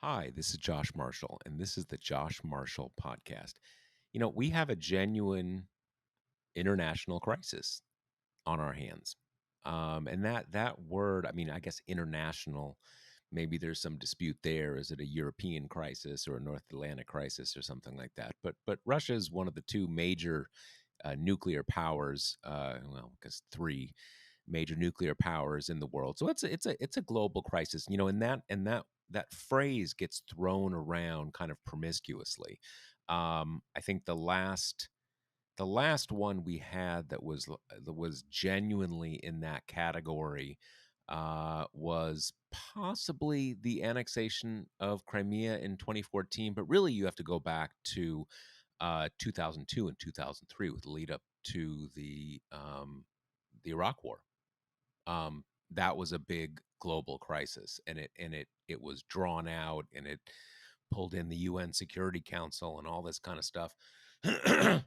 Hi, this is Josh Marshall, and this is the Josh Marshall Podcast. We have a genuine international crisis on our hands. And that word, I mean, I guess international, maybe there's some dispute there. Is it a European crisis or a North Atlantic crisis or something like that? But Russia is one of the two major nuclear powers. Well, I guess three major nuclear powers in the world. So it's a global crisis. And that phrase gets thrown around kind of promiscuously. I think the last one we had that was genuinely in that category was possibly the annexation of Crimea in 2014. But really, you have to go back to 2002 and 2003 with the lead up to the Iraq War. That was a big global crisis, and it was drawn out, and it pulled in the UN Security Council and all this kind of stuff. And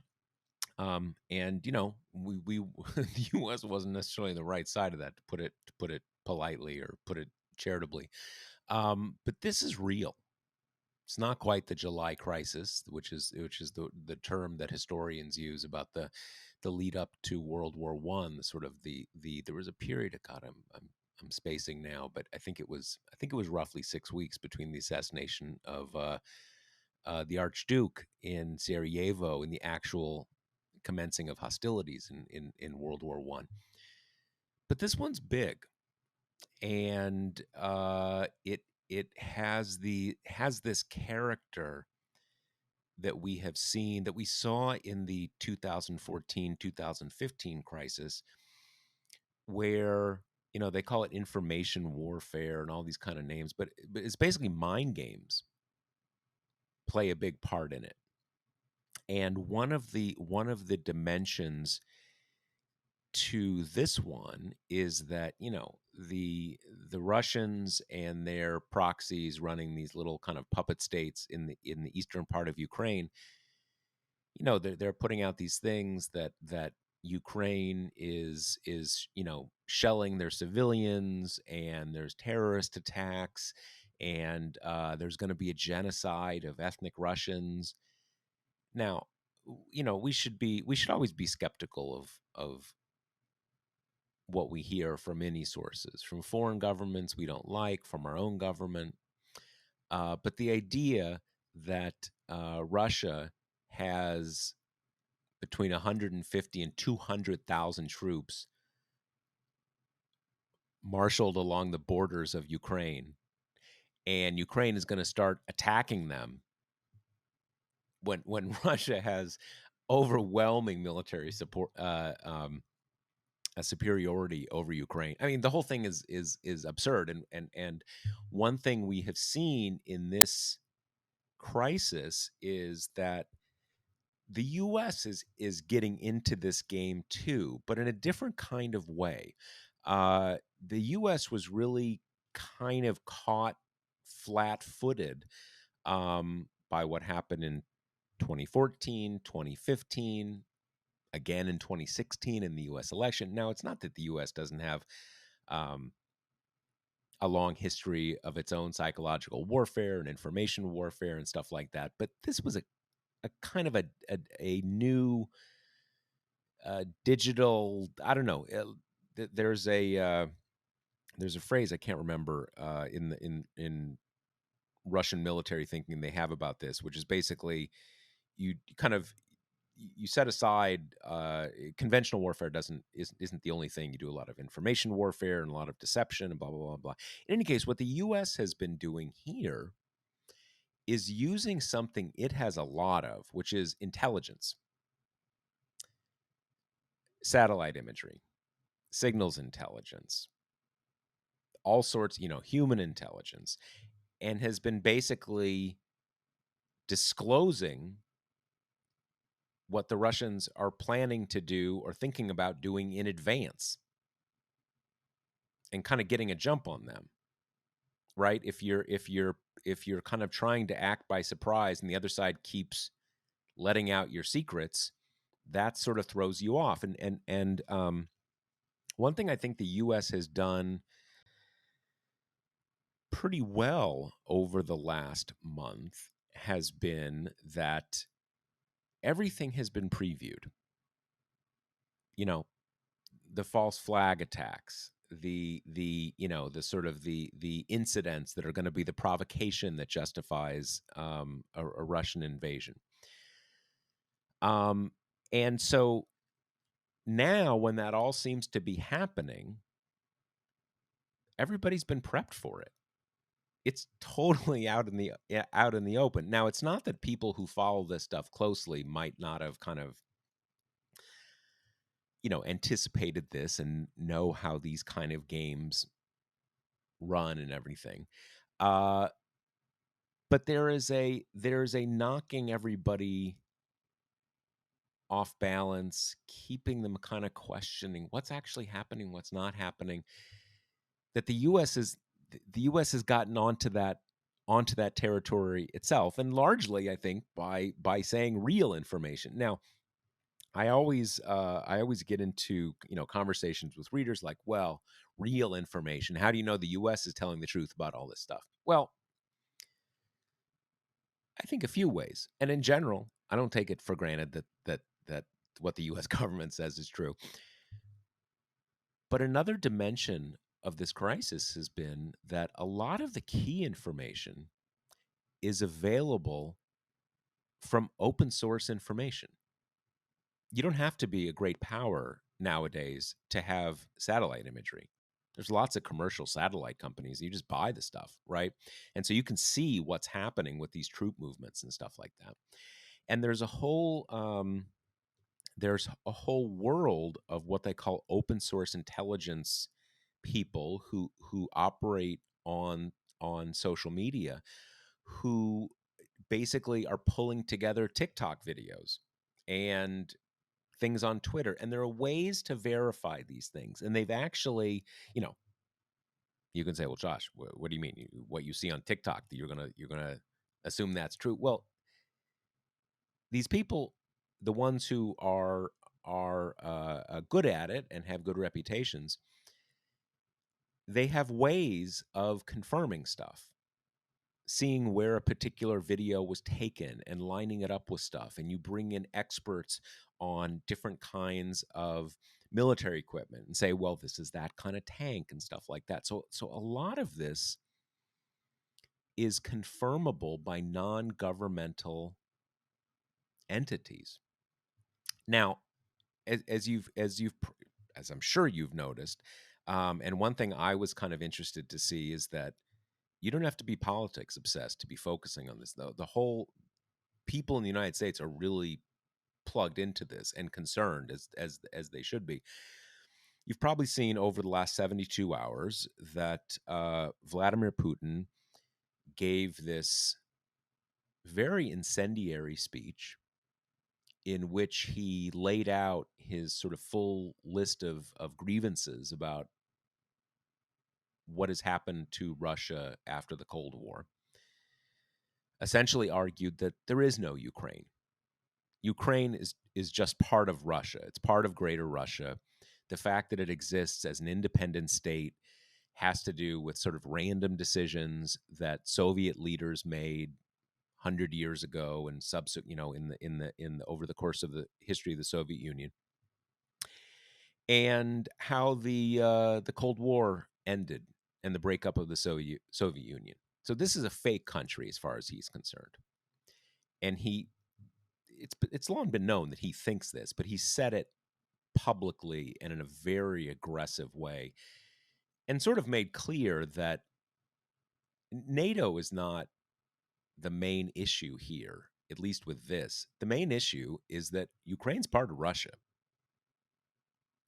we the U.S. wasn't necessarily the right side of that, to put it politely or put it charitably. But this is real. It's not quite the July crisis, which is the term that historians use about the lead up to World War One. The sort of the there was a period. God, I'm spacing now, but I think it was roughly 6 weeks between the assassination of the Archduke in Sarajevo and the actual commencing of hostilities in World War One. But this one's big, and it has this character that we saw in the 2014-2015 crisis, where they call it information warfare and all these kind of names, but it's basically mind games play a big part in it. And one of the dimensions to this one is that the Russians and their proxies running these little kind of puppet states in the eastern part of Ukraine. They're putting out these things that Ukraine is shelling their civilians, and there's terrorist attacks, and there's going to be a genocide of ethnic Russians. Now, we should always be skeptical of what we hear from any sources, from foreign governments we don't like, from our own government. But the idea that Russia has between 150 and 200,000 troops marshaled along the borders of Ukraine, and Ukraine is going to start attacking them when Russia has overwhelming military support, a superiority over Ukraine. I mean, the whole thing is absurd. And one thing we have seen in this crisis is that the U.S. is getting into this game too, but in a different kind of way. The U.S. was really kind of caught flat-footed by what happened in 2014, 2015, again in 2016 in the U.S. election. Now, it's not that the U.S. doesn't have um, a long history of its own psychological warfare and information warfare and stuff like that, but this was a kind of a new digital. I don't know. There's a phrase I can't remember in Russian military thinking they have about this, which is basically you kind of you set aside conventional warfare isn't the only thing. You do a lot of information warfare and a lot of deception and blah blah blah blah. In any case, what the U.S. has been doing here is using something it has a lot of, which is intelligence, satellite imagery, signals intelligence, all sorts, human intelligence, and has been basically disclosing what the Russians are planning to do or thinking about doing in advance, and kind of getting a jump on them, right? If you're kind of trying to act by surprise and the other side keeps letting out your secrets, that sort of throws you off. And one thing I think the U.S. has done pretty well over the last month has been that everything has been previewed. You know, the false flag attacks, the sort of the incidents that are going to be the provocation that justifies a Russian invasion. Um, and so now, when that all seems to be happening, everybody's been prepped for it. It's totally out in the open. Now, it's not that people who follow this stuff closely might not have kind of anticipated this and know how these kind of games run and everything. Uh, but there is a knocking everybody off balance, keeping them kind of questioning what's actually happening, what's not happening. That the U.S. has gotten onto that territory itself, and largely, I think, by saying real information. Now, I always get into conversations with readers like, well, real information. How do you know the U.S. is telling the truth about all this stuff? Well, I think a few ways, and in general, I don't take it for granted that what the U.S. government says is true. But another dimension of this crisis has been that a lot of the key information is available from open source information. You don't have to be a great power nowadays to have satellite imagery. There's lots of commercial satellite companies. You just buy the stuff, right? And so you can see what's happening with these troop movements and stuff like that. And there's a whole world of what they call open source intelligence people who operate on social media, who basically are pulling together TikTok videos and things on Twitter, and there are ways to verify these things. And they've actually, you can say, "Well, Josh, what do you mean? What you see on TikTok that you're gonna assume that's true?" Well, these people, the ones who are good at it and have good reputations, they have ways of confirming stuff, seeing where a particular video was taken and lining it up with stuff. And you bring in experts on different kinds of military equipment and say, well, this is that kind of tank and stuff like that. So a lot of this is confirmable by non-governmental entities. Now, as I'm sure you've noticed, and one thing I was kind of interested to see is that you don't have to be politics obsessed to be focusing on this. The whole people in the United States are really plugged into this and concerned as they should be. You've probably seen over the last 72 hours that Vladimir Putin gave this very incendiary speech in which he laid out his sort of full list of grievances about what has happened to Russia after the Cold War. Essentially argued that there is no Ukraine. Ukraine is just part of Russia. It's part of Greater Russia. The fact that it exists as an independent state has to do with sort of random decisions that Soviet leaders made 100 years ago and subsequent, in the over the course of the history of the Soviet Union, and how the Cold War ended and the breakup of the Soviet Union. So this is a fake country as far as he's concerned, and it's long been known that he thinks this, but he said it publicly and in a very aggressive way, and sort of made clear that NATO is not the main issue here, at least with this. The main issue is that Ukraine's part of Russia,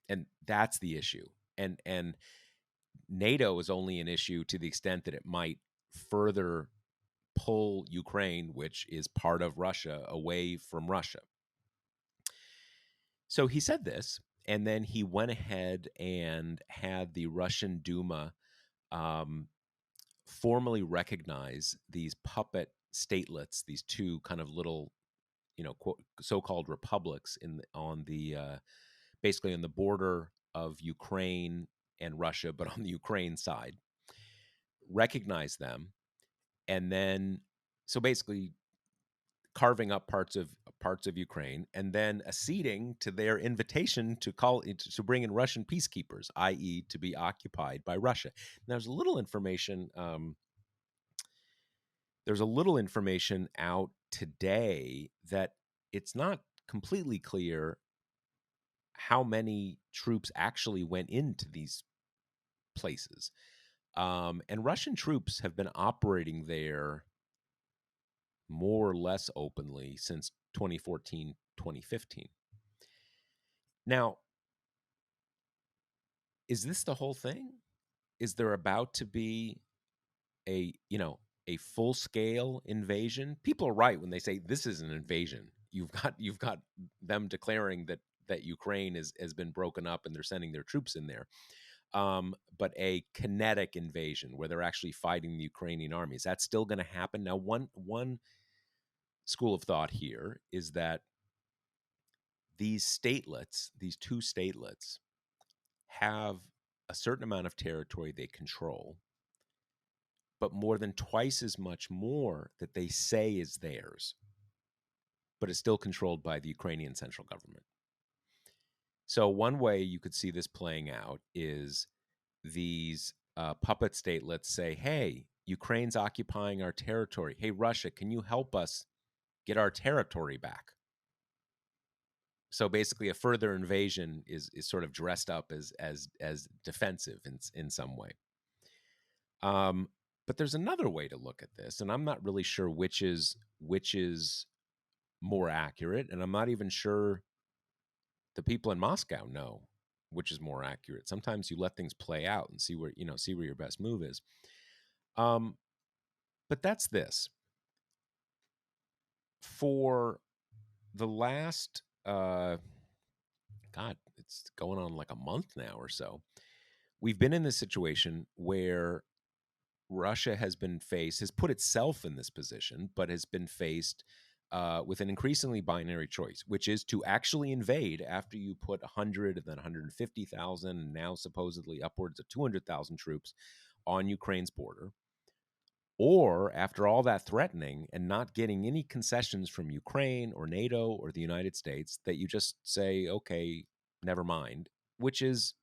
and that's the issue. And NATO is only an issue to the extent that it might further pull Ukraine, which is part of Russia, away from Russia. So he said this, and then he went ahead and had the Russian Duma um, formally recognize these puppet statelets, these two kind of little, quote, so-called republics on the basically on the border of Ukraine and Russia, but on the Ukraine side, recognize them, and then so basically carving up parts of Ukraine, and then acceding to their invitation to to bring in Russian peacekeepers, i.e., to be occupied by Russia. Now, there's a little information out today that it's not completely clear how many troops actually went into these places. And Russian troops have been operating there more or less openly since 2014, 2015. Now, is this the whole thing? Is there about to be a, a full-scale invasion? People are right when they say this is an invasion. You've got them declaring that Ukraine has been broken up and they're sending their troops in there. But a kinetic invasion where they're actually fighting the Ukrainian army, is that still going to happen? Now, one school of thought here is that these two statelets, have a certain amount of territory they control, but more than twice as much more that they say is theirs, but is still controlled by the Ukrainian central government. So one way you could see this playing out is these puppet statelets say, hey, Ukraine's occupying our territory. Hey, Russia, can you help us get our territory back? So basically, a further invasion is sort of dressed up as defensive in some way. But there's another way to look at this, and I'm not really sure which is more accurate, and I'm not even sure the people in Moscow know which is more accurate. Sometimes you let things play out and see where your best move is. But that's this. For the last God, it's going on like a month now or so, we've been in this situation where Russia has put itself in this position, but has been faced with an increasingly binary choice, which is to actually invade after you put 100 and then 150,000, and now supposedly upwards of 200,000 troops on Ukraine's border. Or after all that threatening and not getting any concessions from Ukraine or NATO or the United States, that you just say, okay, never mind, which is,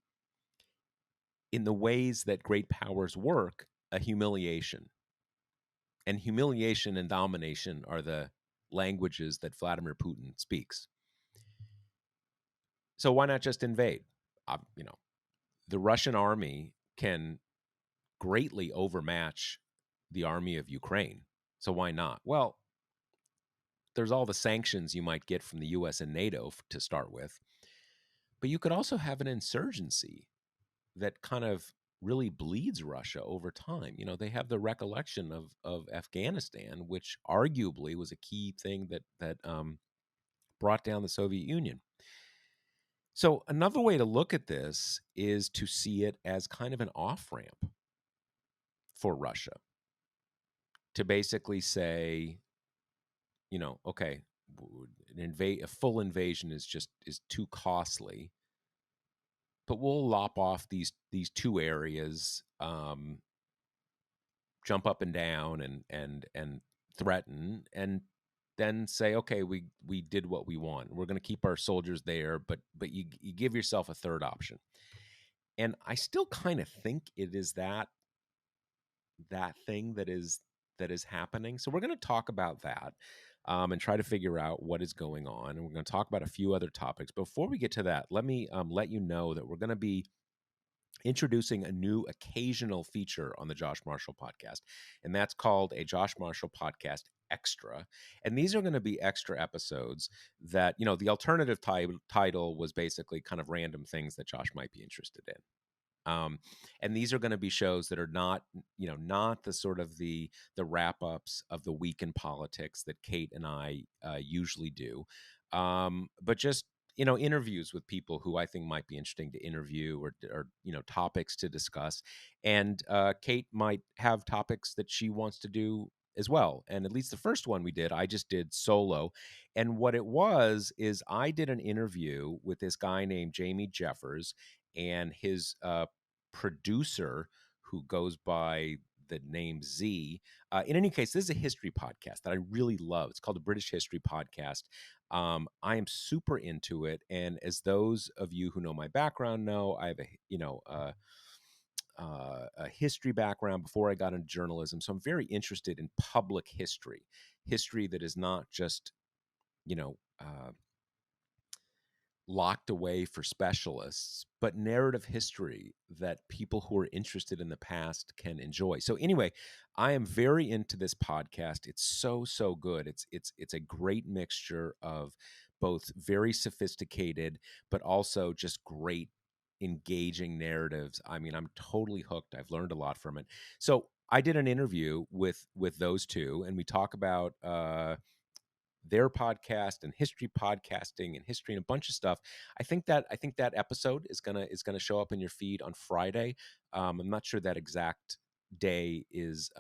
in the ways that great powers work, a humiliation. And humiliation and domination are the languages that Vladimir Putin speaks. So why not just invade? The Russian army can greatly overmatch the army of Ukraine. So why not? Well, there's all the sanctions you might get from the US and NATO to start with. But you could also have an insurgency that kind of really bleeds Russia over time. They have the recollection of Afghanistan, which arguably was a key thing that brought down the Soviet Union. So another way to look at this is to see it as kind of an off-ramp for Russia, to basically say, okay, a full invasion is too costly, but we'll lop off these two areas, jump up and down and threaten, and then say, okay, we did what we want. We're going to keep our soldiers there, but you give yourself a third option. And I still kind of think it is that thing that is happening. So we're going to talk about that, and try to figure out what is going on. And we're going to talk about a few other topics. Before we get to that, let me let you know that we're going to be introducing a new occasional feature on the Josh Marshall podcast, and that's called a Josh Marshall podcast extra. And these are going to be extra episodes that, the alternative title was basically kind of random things that Josh might be interested in. And these are going to be shows that are not the sort of the wrap ups of the week in politics that Kate and I usually do, but just interviews with people who I think might be interesting to interview, or topics to discuss. And Kate might have topics that she wants to do as well. And at least the first one we did, I just did solo. And what it was is I did an interview with this guy named Jamie Jeffers and his producer, who goes by the name Z. In any case, this is a history podcast that I really love. It's called the British History Podcast. I am super into it, and as those of you who know my background know, I have a history background before I got into journalism, so I'm very interested in public history, history that is not just you know. Locked away for specialists, but narrative history that people who are interested in the past can enjoy. So anyway, I am very into this podcast. It's so good. It's a great mixture of both very sophisticated but also just great engaging narratives. I mean, I'm totally hooked. I've learned a lot from it. So I did an interview with those two, and we talk about their podcast and history podcasting and history and a bunch of stuff. I think that episode is gonna show up in your feed on Friday. I'm not sure that exact day is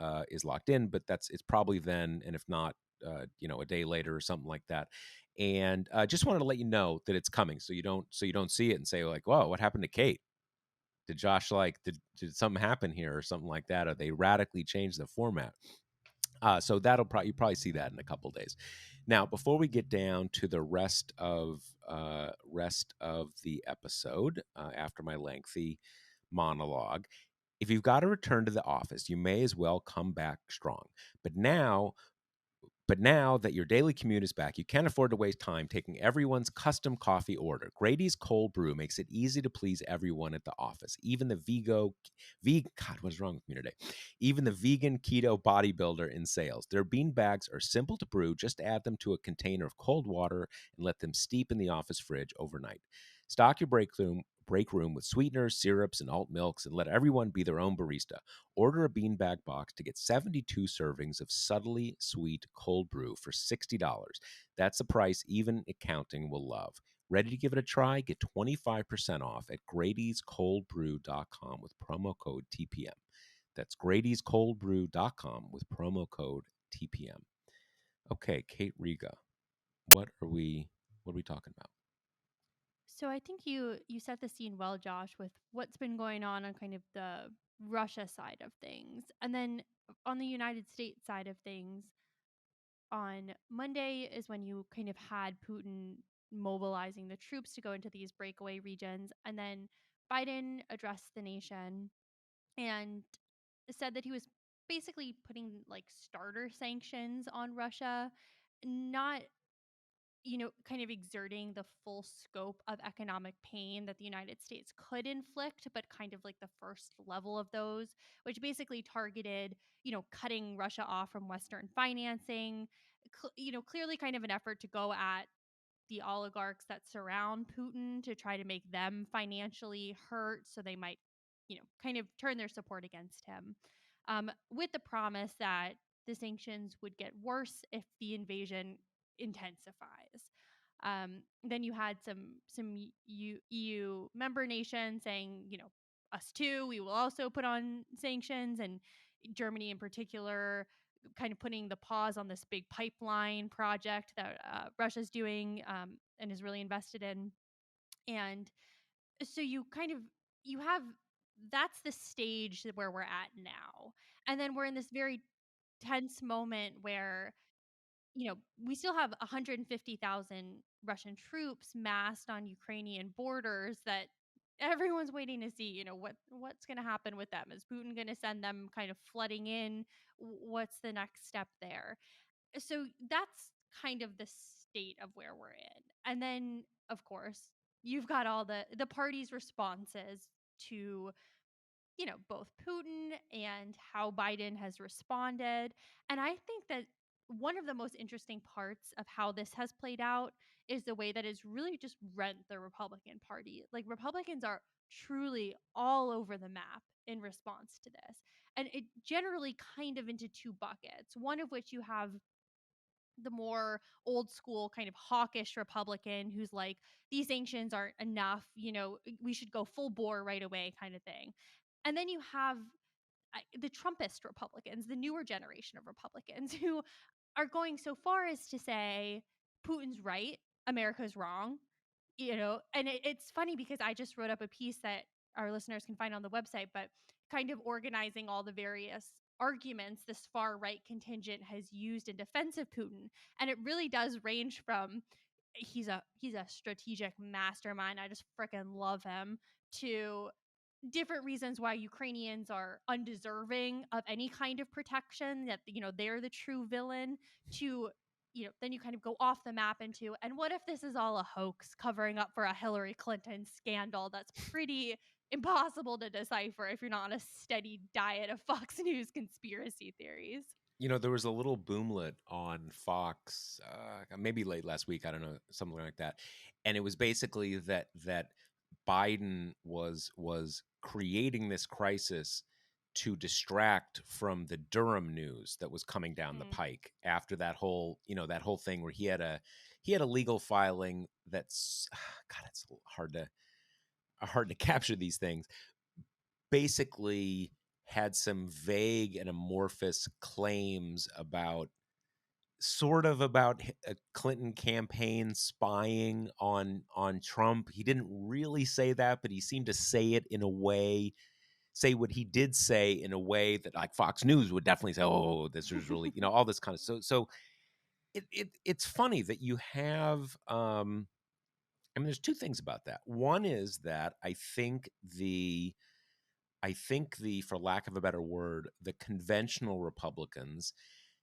locked in, but it's probably then, and if not, a day later or something like that. And just wanted to let you know that it's coming, so you don't see it and say like, "Whoa, what happened to Kate? Did Josh did something happen here or something like that? Or they radically changed the format?" So you probably see that in a couple days. Now, before we get down to the rest of the episode, after my lengthy monologue, if you've got to return to the office, you may as well come back strong. But now but now that your daily commute is back, you can't afford to waste time taking everyone's custom coffee order. Grady's Cold Brew makes it easy to please everyone at the office, even the God, what's wrong with me today? Even the vegan keto bodybuilder in sales. Their bean bags are simple to brew. Just add them to a container of cold water and let them steep in the office fridge overnight. Stock your break room with sweeteners, syrups, and alt milks, and let everyone be their own barista. Order a beanbag box to get 72 servings of subtly sweet cold brew for $60. That's the price even accounting will love. Ready to give it a try? Get 25% off at Grady'sColdBrew.com with promo code TPM. That's Grady'sColdBrew.com with promo code TPM. Okay, Kate Riga, what are we talking about? So I think you set the scene well, Josh, with what's been going on kind of the Russia side of things. And then on the United States side of things, on Monday is when you kind of had Putin mobilizing the troops to go into these breakaway regions. And then Biden addressed the nation and said that he was basically putting like starter sanctions on Russia, not kind of exerting the full scope of economic pain that the United States could inflict, but kind of like the first level of those, which basically targeted, cutting Russia off from Western financing, clearly kind of an effort to go at the oligarchs that surround Putin to try to make them financially hurt so they might, kind of turn their support against him, with the promise that the sanctions would get worse if the invasion intensifies. Then you had some EU member nations saying, us too, we will also put on sanctions, and Germany in particular kind of putting the pause on this big pipeline project that Russia's doing, and is really invested in. And so you have that's the stage where we're at now. And then we're in this very tense moment where we still have 150,000 Russian troops massed on Ukrainian borders that everyone's waiting to see, what's going to happen with them. Is Putin going to send them kind of flooding in? What's the next step there? So that's kind of the state of where we're in. And then, of course, you've got all the parties' responses to both Putin and how Biden has responded. And I think that one of the most interesting parts of how this has played out is the way that it's really just rent the Republican Party. Like, Republicans are truly all over the map in response to this. And it generally kind of into two buckets, one of which you have the more old school kind of hawkish Republican who's like, these sanctions aren't enough, we should go full bore right away kind of thing. And then you have the Trumpist Republicans, the newer generation of Republicans, who are going so far as to say Putin's right, America's wrong. And it's funny because I just wrote up a piece that our listeners can find on the website, but kind of organizing all the various arguments this far right contingent has used in defense of Putin. And it really does range from he's a strategic mastermind, I just freaking love him, to different reasons why Ukrainians are undeserving of any kind of protection, that they're the true villain, to then you kind of go off the map into, and what if this is all a hoax covering up for a Hillary Clinton scandal that's pretty impossible to decipher if you're not on a steady diet of Fox News conspiracy theories. There was a little boomlet on Fox, maybe late last week. I don't know, something like that, and it was basically that Biden was creating this crisis to distract from the Durham news that was coming down the Mm. pike after that whole thing where he had a legal filing that's God, it's hard to capture these things. Basically had some vague and amorphous claims about a Clinton campaign spying on Trump. He didn't really say that, but he seemed to say what he did say in a way that like Fox News would definitely say, "Oh, this was really," all this kind of so it's funny that you have I mean there's two things about that. One is that I think the for lack of a better word, the conventional Republicans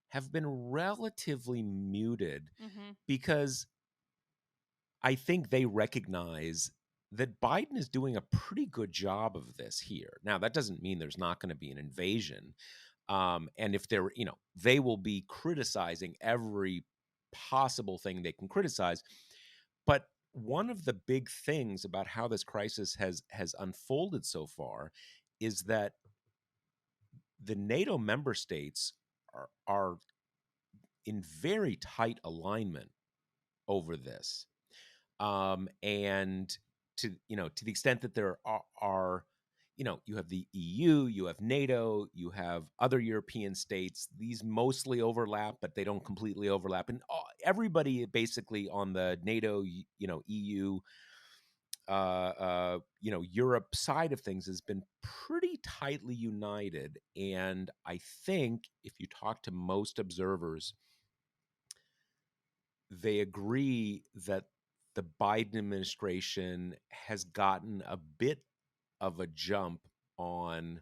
have been relatively muted Mm-hmm. because I think they recognize that Biden is doing a pretty good job of this here. Now, that doesn't mean there's not going to be an invasion. And if they will be criticizing every possible thing they can criticize. But one of the big things about how this crisis has unfolded so far is that the NATO member states are in very tight alignment over this. And to the extent that there are you have the EU, you have NATO, you have other European states. These mostly overlap, but they don't completely overlap. And everybody basically on the NATO, EU, Europe side of things has been pretty tightly united. And I think if you talk to most observers, they agree that the Biden administration has gotten a bit of a jump on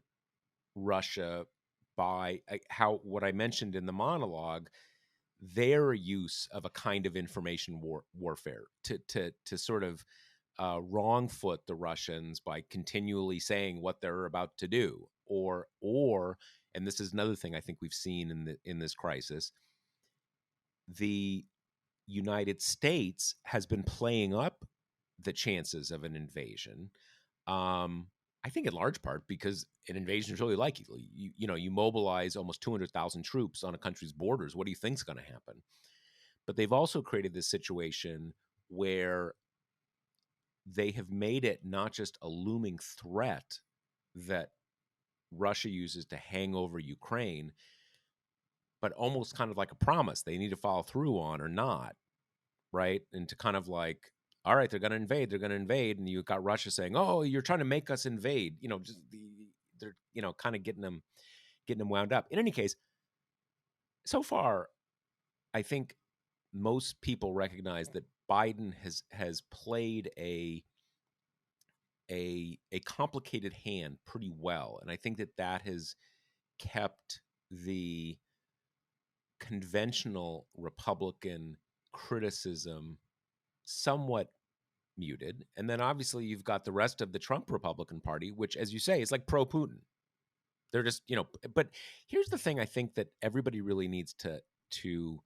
Russia by how what I mentioned in the monologue, their use of a kind of information warfare to sort of wrong foot the Russians by continually saying what they're about to do, or and this is another thing I think we've seen in this crisis, the United States has been playing up the chances of an invasion. I think in large part because an invasion is really likely. You mobilize almost 200,000 troops on a country's borders. What do you think's going to happen? But they've also created this situation where they have made it not just a looming threat that Russia uses to hang over Ukraine, but almost kind of like a promise they need to follow through on or not, right? And to kind of like, all right, they're going to invade, and you got Russia saying, "Oh, you're trying to make us invade." Just they're kind of getting them wound up. In any case, so far, I think most people recognize that Biden has played a complicated hand pretty well, and I think that has kept the conventional Republican criticism somewhat muted. And then obviously you've got the rest of the Trump Republican Party, which, as you say, is like pro Putin. They're just, but here's the thing I think that everybody really needs to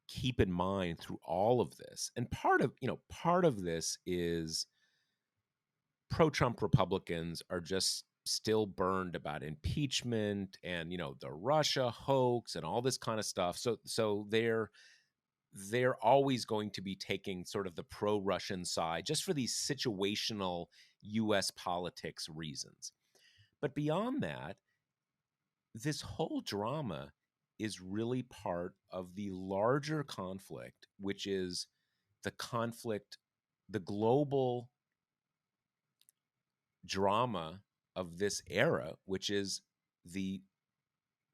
keep in mind through all of this. And part of this is pro-Trump Republicans are just still burned about impeachment and the Russia hoax and all this kind of stuff. So they're always going to be taking sort of the pro-Russian side just for these situational US politics reasons. But beyond that, this whole drama is really part of the larger conflict, which is the global drama of this era, which is the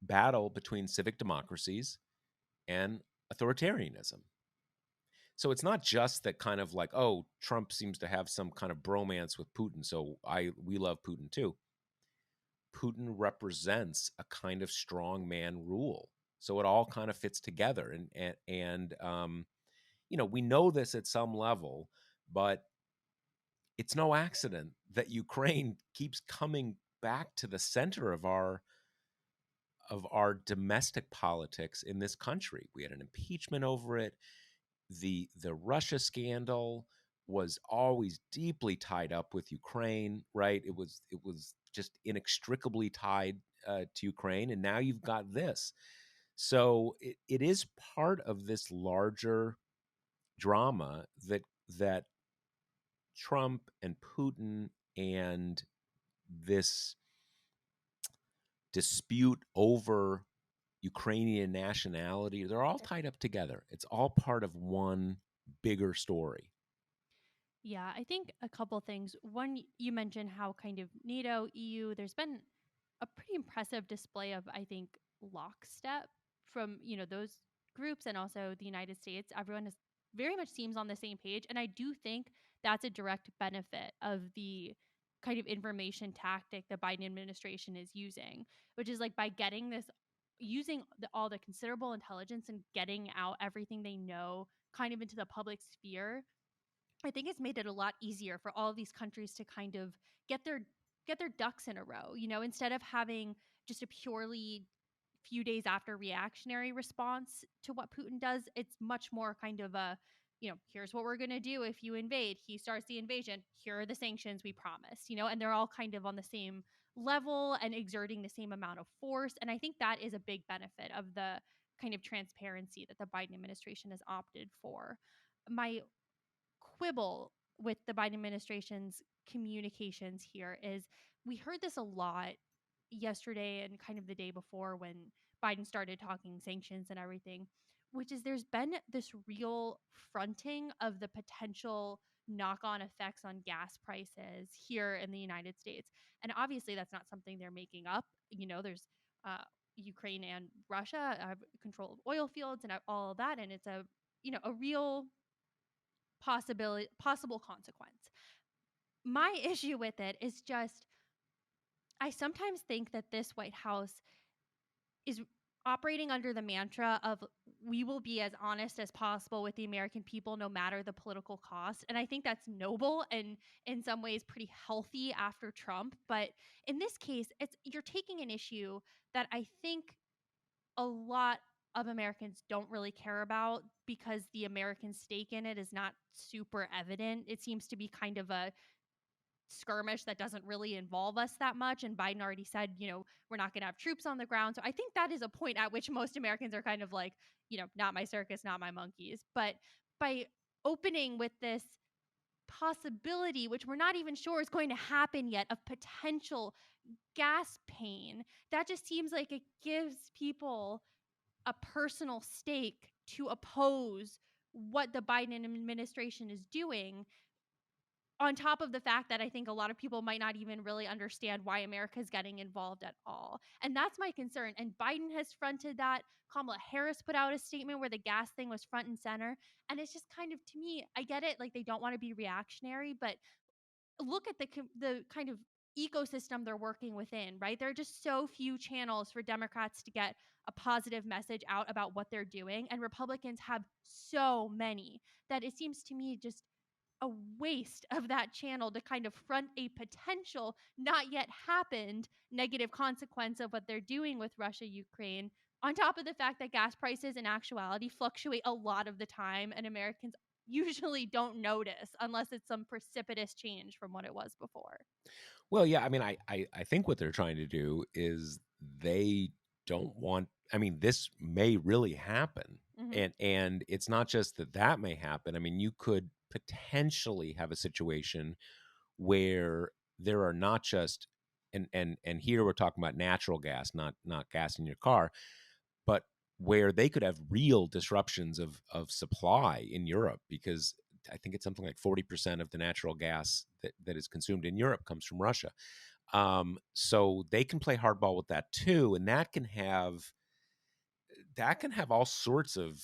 battle between civic democracies and authoritarianism. So it's not just that kind of like, oh, Trump seems to have some kind of bromance with Putin, so I we love Putin too. Putin represents a kind of strong man rule. So it all kind of fits together. And we know this at some level, but it's no accident that Ukraine keeps coming back to the center of our domestic politics in this country. We had an impeachment over it. The Russia scandal was always deeply tied up with Ukraine, right? It was just inextricably tied to Ukraine, and now you've got this. So it is part of this larger drama that Trump and Putin and this dispute over Ukrainian nationality, they're all tied up together. It's all part of one bigger story. Yeah, I think a couple things. One, you mentioned how kind of NATO, EU, there's been a pretty impressive display of, I think, lockstep from, those groups and also the United States. Everyone is very much seems on the same page. And I do think that's a direct benefit of the kind of information tactic the Biden administration is using, which is like by getting this, using all the considerable intelligence and getting out everything they know kind of into the public sphere. I think it's made it a lot easier for all of these countries to kind of get their get their ducks in a row, instead of having just a purely few days after reactionary response to what Putin does. It's much more kind of a, here's what we're going to do if you invade. He starts the invasion. Here are the sanctions we promised, and they're all kind of on the same level and exerting the same amount of force. And I think that is a big benefit of the kind of transparency that the Biden administration has opted for. My quibble with the Biden administration's communications here is we heard this a lot yesterday and kind of the day before when Biden started talking sanctions and everything, which is there's been this real fronting of the potential knock on effects on gas prices here in the United States. And obviously, that's not something they're making up. There's Ukraine and Russia have control of oil fields and all of that. And it's a real possible consequence. My issue with it is just I sometimes think that this White House is operating under the mantra of we will be as honest as possible with the American people no matter the political cost. And I think that's noble and in some ways pretty healthy after Trump, but in this case it's you're taking an issue that I think a lot of Americans don't really care about because the American stake in it is not super evident. It seems to be kind of a skirmish that doesn't really involve us that much. And Biden already said, we're not going to have troops on the ground. So I think that is a point at which most Americans are kind of like, not my circus, not my monkeys. But by opening with this possibility, which we're not even sure is going to happen yet, of potential gas pain, that just seems like it gives people a personal stake to oppose what the Biden administration is doing, on top of the fact that I think a lot of people might not even really understand why America is getting involved at all. And that's my concern. And Biden has fronted that. Kamala Harris put out a statement where the gas thing was front and center. And it's just kind of, to me, I get it. Like they don't want to be reactionary, but look at the kind of ecosystem they're working within, right? There are just so few channels for Democrats to get a positive message out about what they're doing. And Republicans have so many that it seems to me just a waste of that channel to kind of front a potential not yet happened negative consequence of what they're doing with Russia, Ukraine, on top of the fact that gas prices in actuality fluctuate a lot of the time and Americans usually don't notice unless it's some precipitous change from what it was before. Well, yeah, I mean, I think what they're trying to do is they don't want. I mean, this may really happen, Mm-hmm. and it's not just that that may happen. I mean, you could potentially have a situation where there are not just and here we're talking about natural gas, not gas in your car, but where they could have real disruptions of supply in Europe because I think it's something like 40% of the natural gas that is consumed in Europe comes from Russia. So they can play hardball with that too, and that can have all sorts of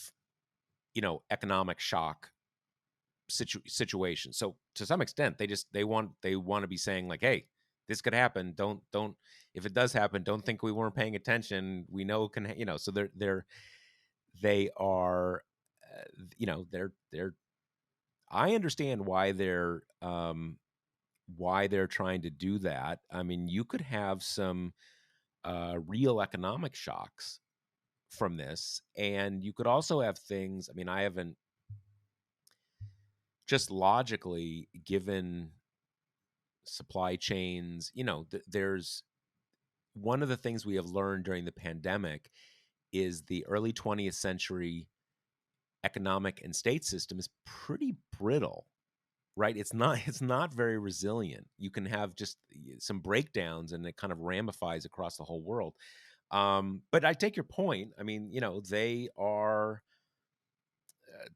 economic shock situations. So to some extent, they want to be saying like, hey, this could happen. Don't if it does happen, don't think we weren't paying attention. We know it can So they are they're I understand why they're trying to do that. I mean, you could have some real economic shocks from this, and you could also have things. I mean, I haven't just logically given supply chains. There's one of the things we have learned during the pandemic is the early 20th century economic and state system is pretty brittle, right? It's not very resilient. You can have just some breakdowns and it kind of ramifies across the whole world. But I take your point. I mean, they are uh,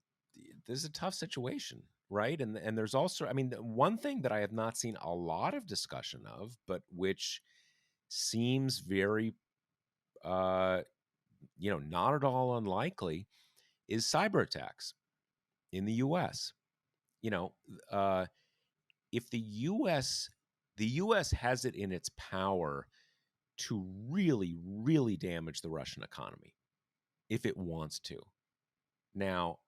this is a tough situation, right? And there's also, I mean, one thing that I have not seen a lot of discussion of, but which seems very uh not at all unlikely, is cyber attacks in the US. You know, uh if the US has it in its power to really, really damage the Russian economy if it wants to. Now,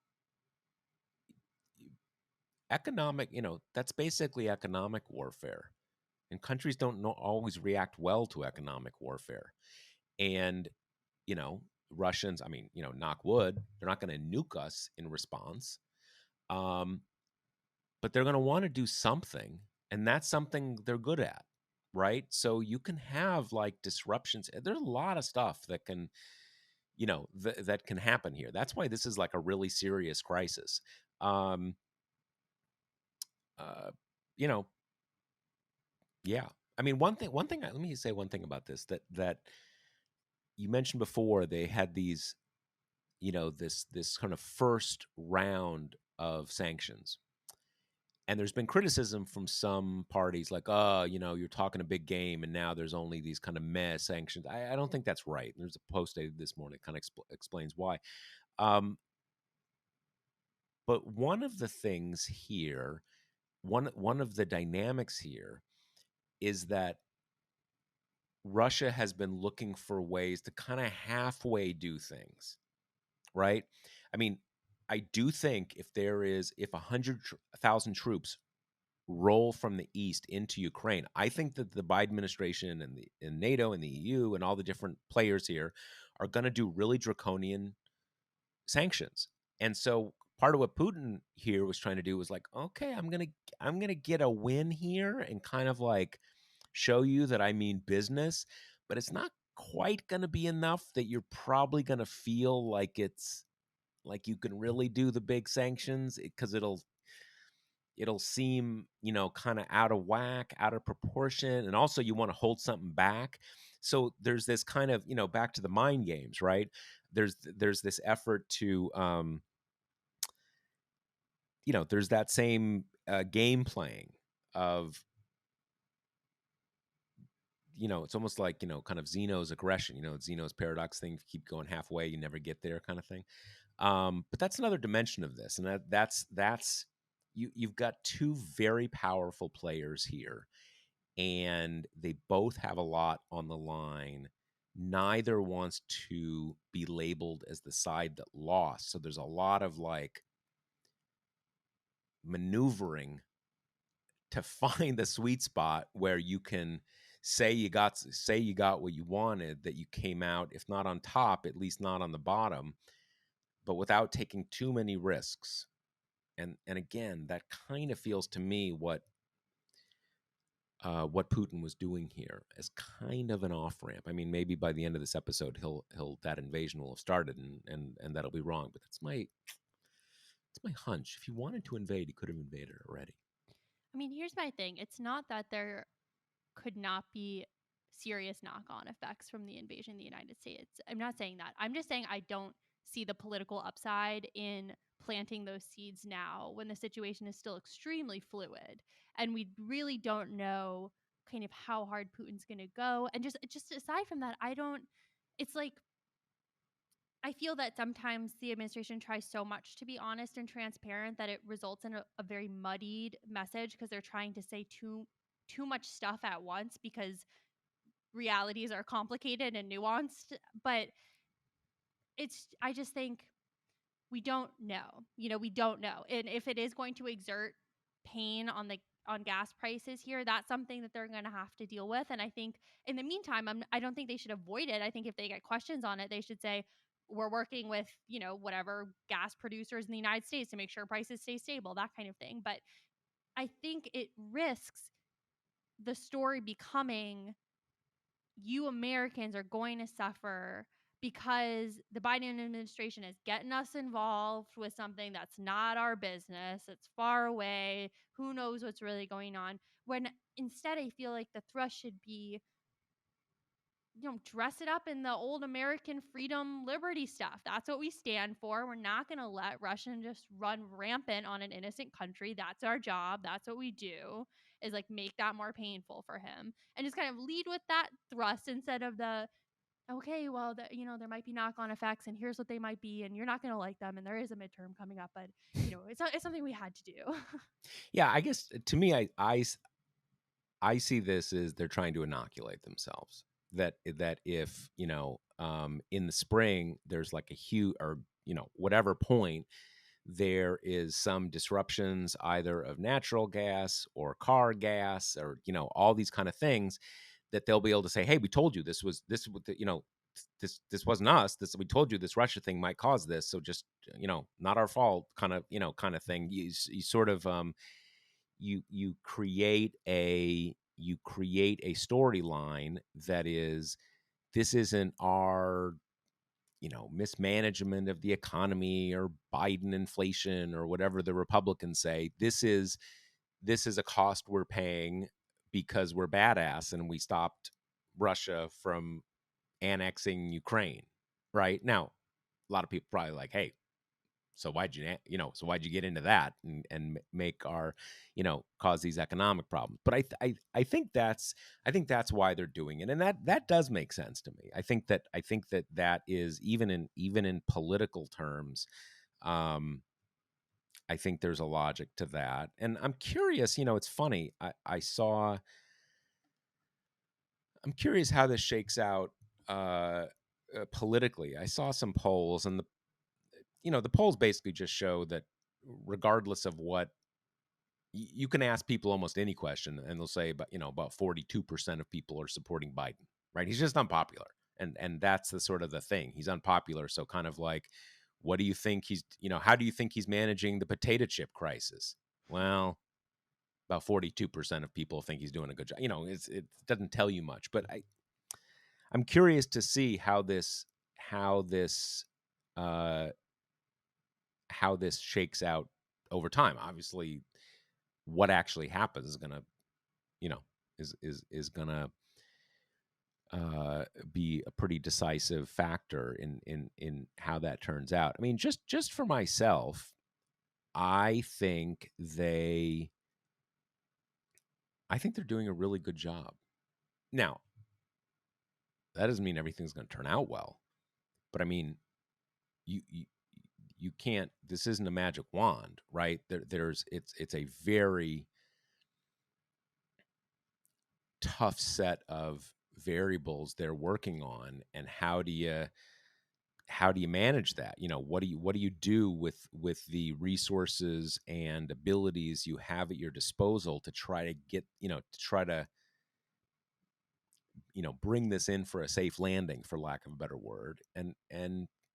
economic, that's basically economic warfare. And countries don't always react well to economic warfare. And, you know, Russians, I mean, knock wood, they're not going to nuke us in response. Um, but they're going to want to do something. And that's something they're good at. Right. So you can have like disruptions. There's a lot of stuff that can, that can happen here. That's why this is like a really serious crisis. Um, uh, you know, yeah. I mean, let me say one thing about this that you mentioned before. They had these, this kind of first round of sanctions. And there's been criticism from some parties like, oh, you're talking a big game and now there's only these kind of meh sanctions. I don't think that's right. There's a post dated this morning that kind of explains why. Um, but one of the things here, one of the dynamics here is that Russia has been looking for ways to kind of halfway do things, right? I mean, I do think if 100,000 troops roll from the east into Ukraine, I think that the Biden administration and NATO and the EU and all the different players here are going to do really draconian sanctions. And so part of what Putin here was trying to do was like, okay, I'm gonna get a win here and kind of like show you that I mean business, but it's not quite gonna be enough that you're probably gonna feel like it's like you can really do the big sanctions because it'll seem kind of out of whack, out of proportion, and also you want to hold something back. So there's this kind of back to the mind games, right? There's this effort to there's that same game playing of it's almost like kind of Zeno's aggression, Zeno's paradox thing. If you keep going halfway, you never get there, kind of thing. But that's another dimension of this, and that's you've got two very powerful players here, and they both have a lot on the line. Neither wants to be labeled as the side that lost, so there's a lot of like maneuvering to find the sweet spot where you can say you got what you wanted, that you came out, if not on top, at least not on the bottom, but without taking too many risks. And again, that kind of feels to me what Putin was doing here as kind of an off ramp. I mean, maybe by the end of this episode, he'll that invasion will have started, and that'll be wrong. But that's my hunch. If he wanted to invade, he could have invaded already. I mean, here's my thing. It's not that there could not be serious knock on effects from the invasion of the United States. I'm not saying that. I'm just saying I don't see the political upside in planting those seeds now when the situation is still extremely fluid and we really don't know kind of how hard Putin's going to go. And just aside from that, I don't it's like I feel that sometimes the administration tries so much to be honest and transparent that it results in a very muddied message because they're trying to say too much stuff at once because realities are complicated and nuanced. But I just think we don't know. We don't know. And if it is going to exert pain on gas prices here, that's something that they're going to have to deal with. And I think in the meantime, I don't think they should avoid it. I think if they get questions on it, they should say, we're working with, whatever gas producers in the United States to make sure prices stay stable, that kind of thing. But I think it risks the story becoming you Americans are going to suffer because the Biden administration is getting us involved with something that's not our business. It's far away. Who knows what's really going on? When instead, I feel like the thrust should be, dress it up in the old American freedom liberty stuff. That's what we stand for. We're not going to let Russia just run rampant on an innocent country. That's our job. That's what we do, is like make that more painful for him and just kind of lead with that thrust instead of the, okay, well, there might be knock on effects and here's what they might be. And you're not going to like them. And there is a midterm coming up, but it's something we had to do. Yeah, I guess to me, I see this as they're trying to inoculate themselves. That if in the spring there's like a huge, or whatever point there is some disruptions either of natural gas or car gas or all these kind of things, that they'll be able to say, hey, we told you this was this wasn't us, this we told you this Russia thing might cause this, so just not our fault, kind of thing. You sort of you create a storyline that is, this isn't our mismanagement of the economy or Biden inflation or whatever the Republicans say. This is a cost we're paying because we're badass and we stopped Russia from annexing Ukraine. Right now, a lot of people probably like, hey, so why'd you get into that and make our cause these economic problems? But I think that's why they're doing it, and that does make sense to me. I think that is, even in political terms, um I think there's a logic to that. And I'm curious, it's funny, I'm curious how this shakes out politically. I saw some polls, and the polls basically just show that regardless of what, you can ask people almost any question and they'll say, but about 42% of people are supporting Biden. Right? He's just unpopular. And that's the sort of the thing. He's unpopular. So kind of like, what do you think how do you think he's managing the potato chip crisis? Well, about 42% of people think he's doing a good job. It doesn't tell you much, but I'm curious to see uh, how this shakes out over time. Obviously, what actually happens is gonna, you know, is gonna be a pretty decisive factor in how that turns out. I mean, just for myself, I think they, I think they're doing a really good job. Now, that doesn't mean everything's going to turn out well, but I mean, you you can't. This isn't a magic wand, right? It's a very tough set of variables they're working on, and how do you manage that? What do you do with the resources and abilities you have at your disposal to try to get, to try to bring this in for a safe landing, for lack of a better word. And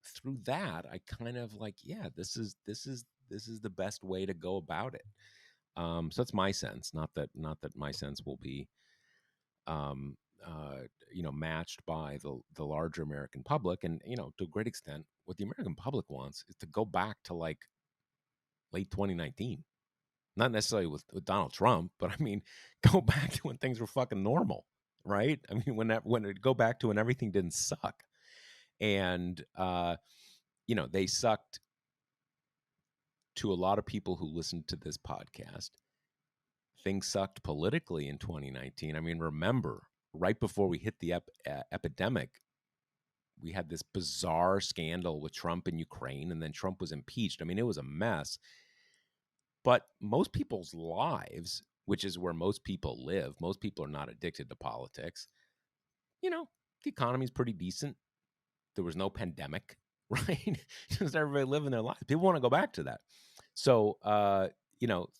through that, I kind of like, yeah, this is the best way to go about it. So that's my sense. Not that my sense will be um, matched by the larger American public. And to a great extent, what the American public wants is to go back to like late 2019. Not necessarily with Donald Trump, but I mean, go back to when things were fucking normal, right? I mean, when it go back to when everything didn't suck, and they sucked to a lot of people who listened to this podcast. things sucked politically in 2019. I mean, remember, right before we hit the epidemic, we had this bizarre scandal with Trump in Ukraine, and then Trump was impeached. I mean, it was a mess. But most people's lives, which is where most people live, most people are not addicted to politics. You know, the economy's pretty decent. There was no pandemic, right? Just everybody living their lives. People want to go back to that. So,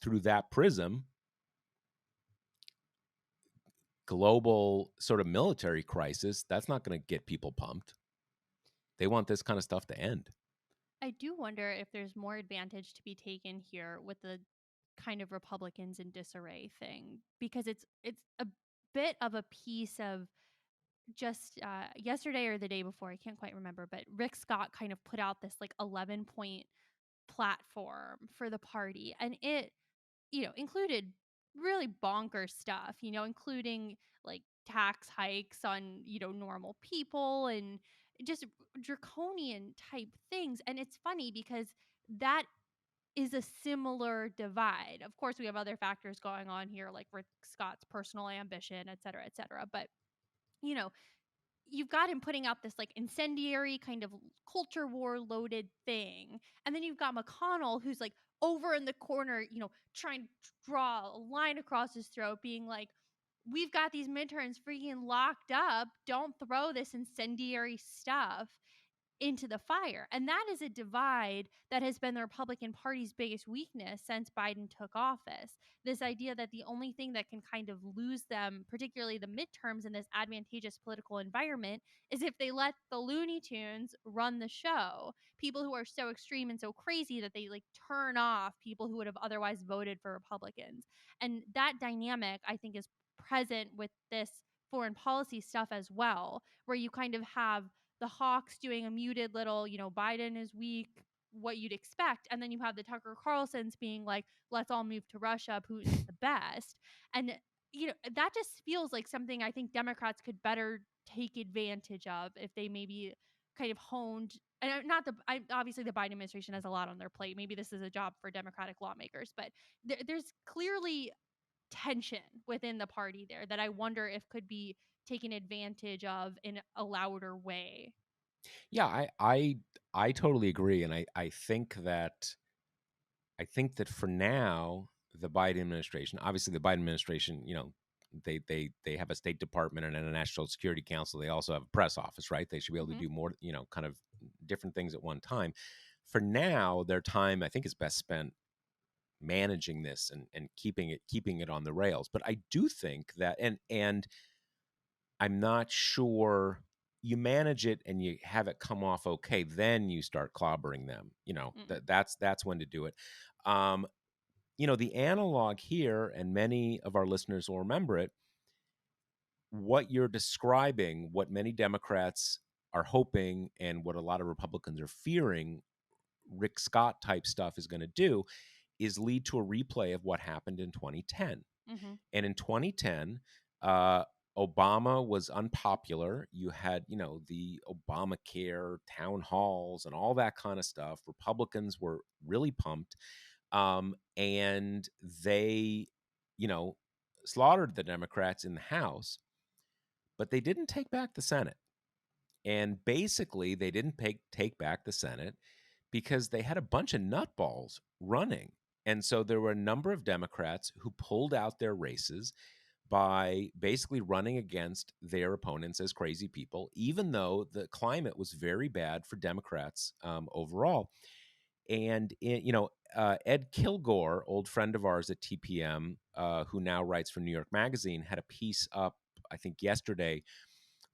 through that prism, global sort of military crisis, that's not going to get people pumped. They want this kind of stuff to end. I do wonder if there's more advantage to be taken here with the kind of Republicans in disarray thing, because it's a bit of a piece of just yesterday or the day before, I can't quite remember, but Rick Scott kind of put out this like 11-point platform for the party, and it, included really bonkers stuff, including like tax hikes on, normal people, and just draconian type things. And it's funny because that is a similar divide. Of course, we have other factors going on here, like Rick Scott's personal ambition, et cetera, et cetera. But, you know, you've got him putting out this like incendiary kind of culture war loaded thing. And then you've got McConnell, who's like over in the corner, trying to draw a line across his throat, being like, we've got these midterms freaking locked up. Don't throw this incendiary stuff into the fire. And that is a divide that has been the Republican Party's biggest weakness since Biden took office. This idea that the only thing that can kind of lose them, particularly the midterms in this advantageous political environment, is if they let the Looney Tunes run the show. People who are so extreme and so crazy that they like turn off people who would have otherwise voted for Republicans. And that dynamic, I think, is present with this foreign policy stuff as well, where you kind of have the Hawks doing a muted little, Biden is weak, what you'd expect. And then you have the Tucker Carlsons being like, let's all move to Russia. Putin's the best. And, that just feels like something I think Democrats could better take advantage of if they maybe kind of honed. And not obviously the Biden administration has a lot on their plate. Maybe this is a job for Democratic lawmakers, but there's clearly tension within the party there that I wonder if could be taken advantage of in a louder way. Yeah, I totally agree, and I think that for now, the Biden administration, obviously the Biden administration, they have a State Department and a National Security Council. They also have a press office, right? They should be able to Mm-hmm. do more, kind of different things at one time. For now, their time I think is best spent managing this and keeping it on the rails. But I do think that and I'm not sure you manage it and you have it come off okay, then you start clobbering them. Mm. That's when to do it. Um, the analog here, and many of our listeners will remember it, what you're describing, what many Democrats are hoping, and what a lot of Republicans are fearing, Rick Scott type stuff is going to do, is lead to a replay of what happened in 2010. Mm-hmm. And in 2010, uh, Obama was unpopular. You had, the Obamacare town halls and all that kind of stuff. Republicans were really pumped. And they, you know, slaughtered the Democrats in the House, but they didn't take back the Senate. And basically, they didn't take back the Senate because they had a bunch of nutballs running. And so there were a number of Democrats who pulled out their races by basically running against their opponents as crazy people, even though the climate was very bad for Democrats overall. And, Ed Kilgore, old friend of ours at TPM, who now writes for New York Magazine, had a piece up, I think, yesterday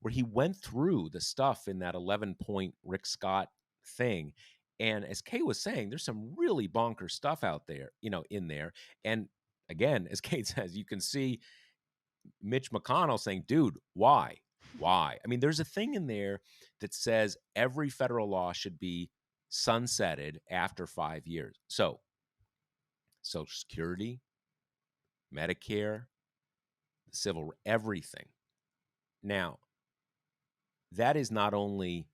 where he went through the stuff in that 11-point Rick Scott thing. And as Kay was saying, there's some really bonker stuff out there, in there. And again, as Kate says, you can see Mitch McConnell saying, dude, why? Why? I mean, there's a thing in there that says every federal law should be sunsetted after 5 years. So, Social Security, Medicare, civil, everything. Now, that is not only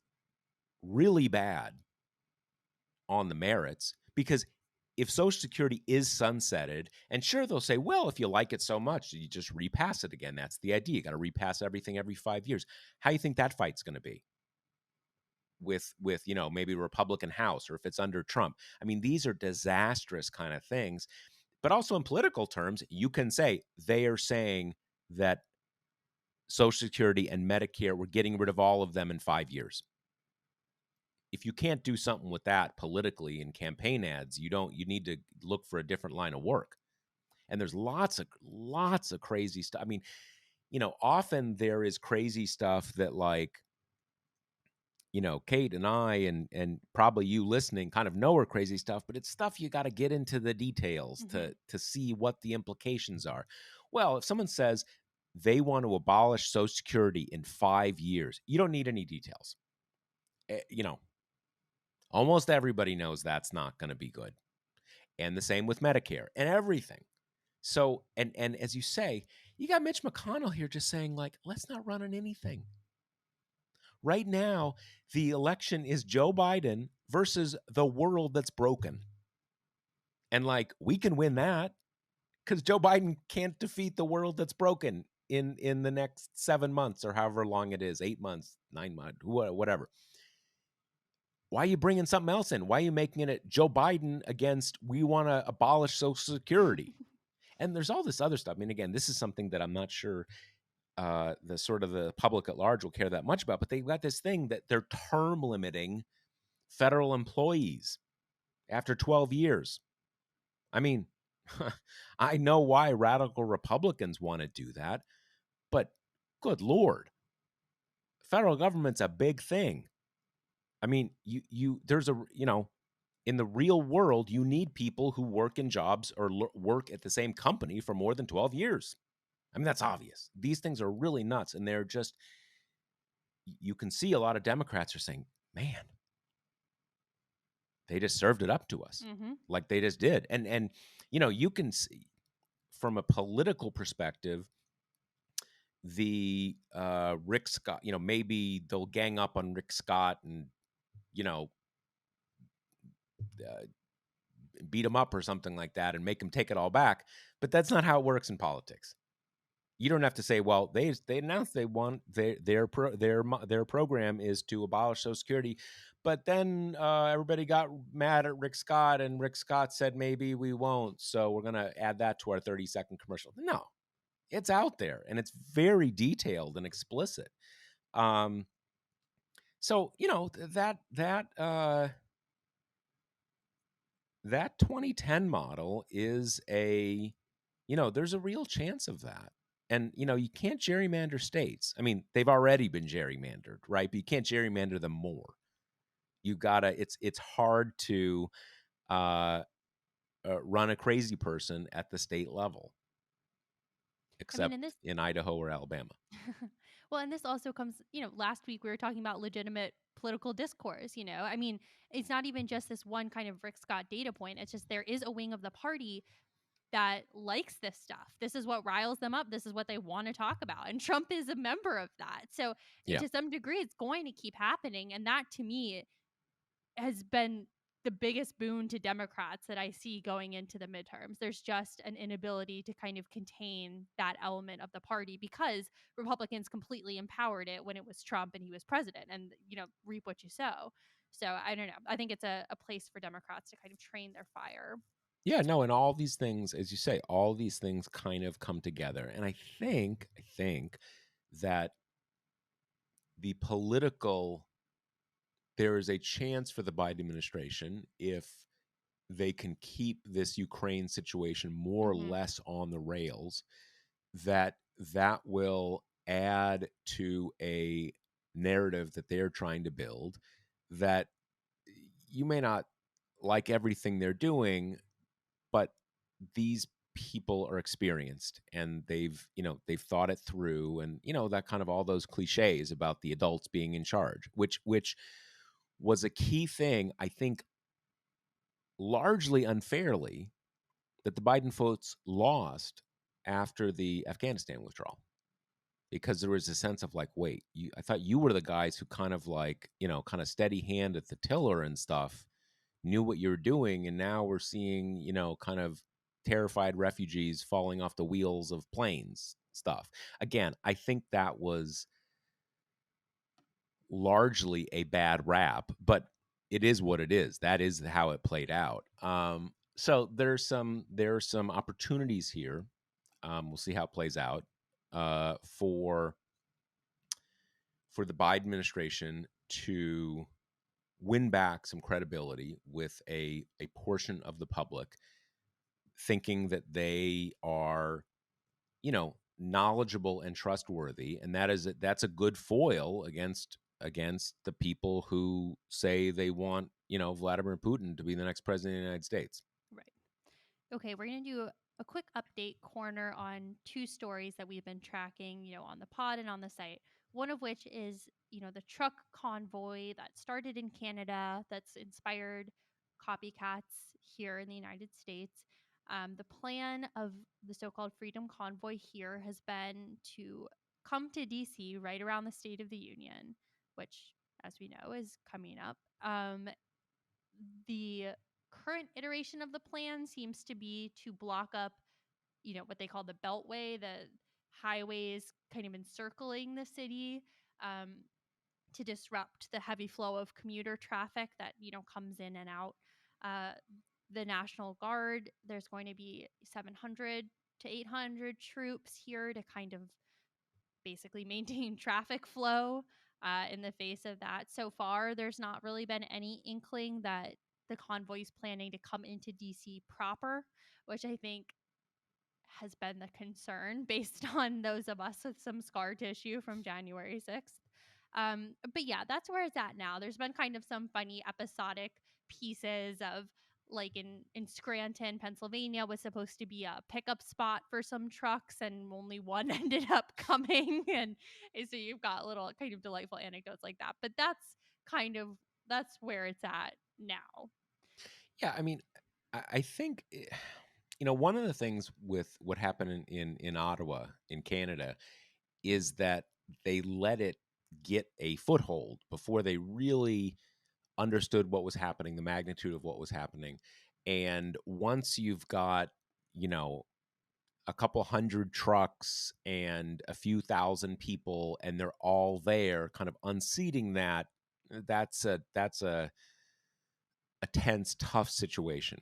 really bad on the merits, because if Social Security is sunsetted, and sure, they'll say, well, if you like it so much, you just repass it again. That's the idea. You got to repass everything every 5 years. How do you think that fight's going to be with maybe a Republican House, or if it's under Trump? I mean, these are disastrous kind of things. But also in political terms, you can say they are saying that Social Security and Medicare, we're getting rid of all of them in 5 years. If you can't do something with that politically in campaign ads, you need to look for a different line of work. And there's lots of crazy stuff. I mean, often there is crazy stuff that, like, Kate and I and probably you listening kind of know are crazy stuff, but it's stuff you got to get into the details Hmm. to see what the implications are. Well, if someone says they want to abolish Social Security in 5 years, you don't need any details. You know, almost everybody knows that's not going to be good. And the same with Medicare and everything. So, and as you say, you got Mitch McConnell here just saying, like, let's not run on anything. Right now, the election is Joe Biden versus the world that's broken. And, like, we can win that because Joe Biden can't defeat the world that's broken in the next 7 months, or however long it is, 8 months, 9 months, whatever. Why are you bringing something else in? Why are you making it Joe Biden against, we want to abolish Social Security? And there's all this other stuff. I mean, again, this is something that I'm not sure the public at large will care that much about, but they've got this thing that they're term limiting federal employees after 12 years. I mean, I know why radical Republicans want to do that, but good Lord, federal government's a big thing. I mean, there's in the real world, you need people who work in jobs or work at the same company for more than 12 years. I mean, that's obvious. These things are really nuts. And they're just, you can see a lot of Democrats are saying, man, they just served it up to us. Hmm. Like they just did. And you can see from a political perspective, the Rick Scott, maybe they'll gang up on Rick Scott and, you know, uh, beat him up or something like that and make him take it all back. But that's not how it works in politics. You don't have to say, well, they announced they want their program is to abolish Social Security, but then everybody got mad at Rick Scott, and Rick Scott said maybe we won't, so we're gonna add that to our 30-second commercial. No, it's out there and it's very detailed and explicit. Um, so that 2010 model is there's a real chance of that. And, you can't gerrymander states. I mean, they've already been gerrymandered, right? But you can't gerrymander them more. You gotta, it's hard to uh, run a crazy person at the state level, I mean, except in this, in Idaho or Alabama. well, and this also comes, last week we were talking about legitimate political discourse. I mean, it's not even just this one kind of Rick Scott data point. It's just there is a wing of the party that likes this stuff. This is what riles them up. This is what they want to talk about. And Trump is a member of that. So Yeah. to some degree, it's going to keep happening. And that to me has been the biggest boon to Democrats that I see going into the midterms. There's just an inability to kind of contain that element of the party because Republicans completely empowered it when it was Trump and he was president, and reap what you sow. So I don't know. I think it's a place for Democrats to kind of train their fire. Yeah, no, and all these things, as you say, all these things kind of come together. And I think that the political there is a chance for the Biden administration, if they can keep this Ukraine situation more or Hmm. less on the rails, that will add to a narrative that they're trying to build, that you may not like everything they're doing, but these people are experienced and they've thought it through, and that kind of all those cliches about the adults being in charge, which was a key thing, I think, largely unfairly, that the Biden folks lost after the Afghanistan withdrawal, because there was a sense of like, wait, I thought you were the guys who kind of like, kind of steady hand at the tiller and stuff. knew what you were doing, and now we're seeing, kind of terrified refugees falling off the wheels of planes stuff. Again, I think that was largely a bad rap, but it is what it is. That is how it played out. So there are some opportunities here. We'll see how it plays out for the Biden administration to win back some credibility with a portion of the public, thinking that they are, knowledgeable and trustworthy, and that's a good foil against the people who say they want, Vladimir Putin to be the next president of the United States. Right. Okay, we're going to do a quick update corner on two stories that we've been tracking, on the pod and on the site. One of which is, the truck convoy that started in Canada that's inspired copycats here in the United States. The plan of the so called Freedom Convoy here has been to come to DC right around the State of the Union, which, as we know, is coming up. The current iteration of the plan seems to be to block up, what they call the Beltway, the highways kind of encircling the city, um, to disrupt the heavy flow of commuter traffic that, comes in and out. Uh, the National Guard, there's going to be 700 to 800 troops here to kind of basically maintain traffic flow in the face of that. So far, there's not really been any inkling that the convoy is planning to come into DC proper, which I think has been the concern based on those of us with some scar tissue from January 6th. But yeah, that's where it's at now. There's been kind of some funny episodic pieces of, like, in Scranton, Pennsylvania was supposed to be a pickup spot for some trucks and only one ended up coming. And so you've got little kind of delightful anecdotes like that. But that's where it's at now. Yeah, I mean, I think, one of the things with what happened in Ottawa in Canada is that they let it get a foothold before they really understood what was happening, the magnitude of what was happening. And once you've got, you know, a couple hundred trucks and a few thousand people and they're all there kind of unseating that, that's a tense, tough situation.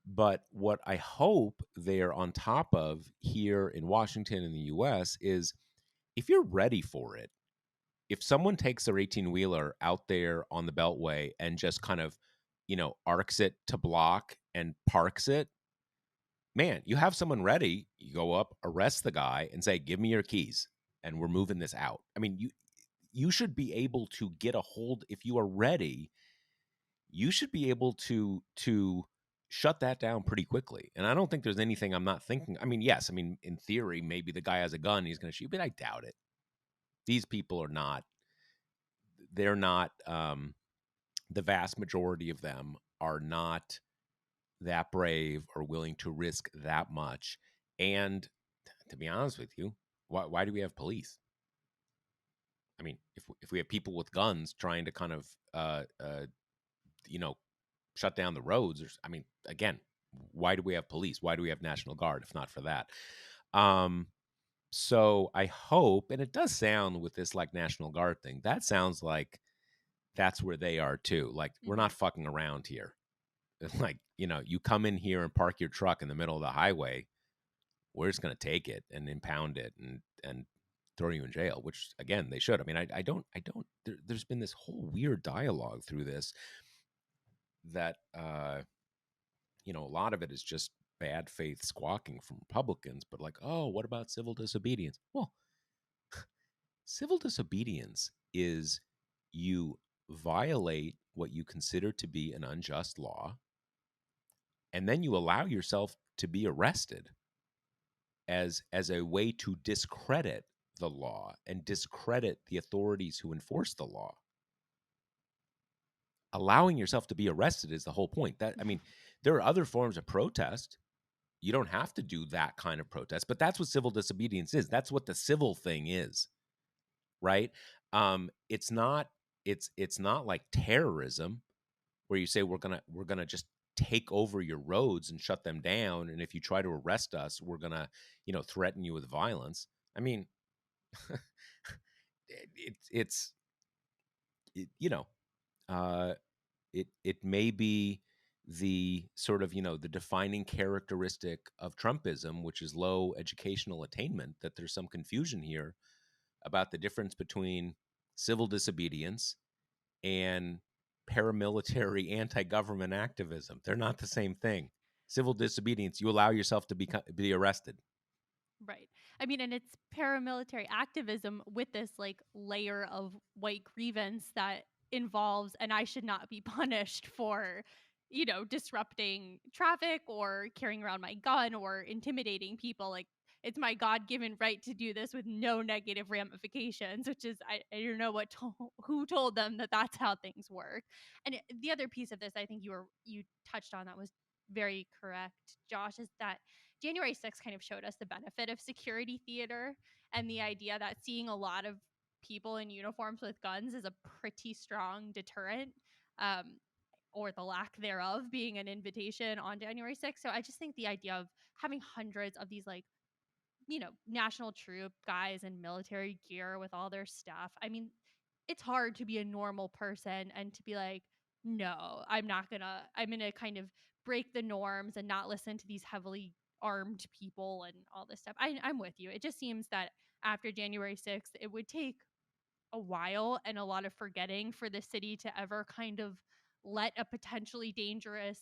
But what I hope they're on top of here in Washington in the US is, if you're ready for it, if someone takes their 18 wheeler out there on the Beltway and just kind of, arcs it to block and parks it, man, you have someone ready. You go up, arrest the guy, and say, "Give me your keys, and we're moving this out." I mean, you should be able to get a hold if you are ready. You should be able to shut that down pretty quickly. And I don't think there's anything I'm not thinking. I mean, yes, I mean, in theory, maybe the guy has a gun, he's going to shoot, but I doubt it. These people are not. They're not. The vast majority of them are not that brave or willing to risk that much. And to be honest with you, why do we have police? I mean, if we have people with guns trying to kind of you know shut down the roads, or, I mean, again, why do we have police? Why do we have National Guard if not for that? So I hope, and it does sound with this like National Guard thing, that sounds like that's where they are too. Like, we're Mm-hmm. not fucking around here. Like, you come in here and park your truck in the middle of the highway, we're just going to take it and impound it and throw you in jail, which again, they should. I mean, there's been this whole weird dialogue through this that, a lot of it is just bad faith squawking from Republicans, but like, oh, what about civil disobedience? Well, civil disobedience is, you violate what you consider to be an unjust law, and then you allow yourself to be arrested as a way to discredit the law and discredit the authorities who enforce the law. Allowing yourself to be arrested is the whole point. That, I mean, there are other forms of protest. You don't have to do that kind of protest, but that's what civil disobedience is. That's what the civil thing is, right? It's not like terrorism, where you say we're gonna just take over your roads and shut them down, and if you try to arrest us, we're gonna, threaten you with violence. I mean, it's it, you know uh it may be the sort of, the defining characteristic of Trumpism, which is low educational attainment, that there's some confusion here about the difference between civil disobedience and paramilitary anti-government activism. They're not the same thing. Civil disobedience, you allow yourself to be arrested. Right. I mean, and it's paramilitary activism with this like layer of white grievance that involves, and I should not be punished for, disrupting traffic or carrying around my gun or intimidating people. Like, it's my God given right to do this with no negative ramifications, which is, I don't know who told them that that's how things work. And the other piece of this, I think you touched on that was very correct, Josh, is that January 6th kind of showed us the benefit of security theater and the idea that seeing a lot of people in uniforms with guns is a pretty strong deterrent, um, or the lack thereof being an invitation on January 6th. So I just think the idea of having hundreds of these, like, national troop guys in military gear with all their stuff. I mean, it's hard to be a normal person and to be like, no, I'm gonna kind of break the norms and not listen to these heavily armed people and all this stuff. I'm with you. It just seems that after January 6th, it would take a while and a lot of forgetting for the city to ever kind of let a potentially dangerous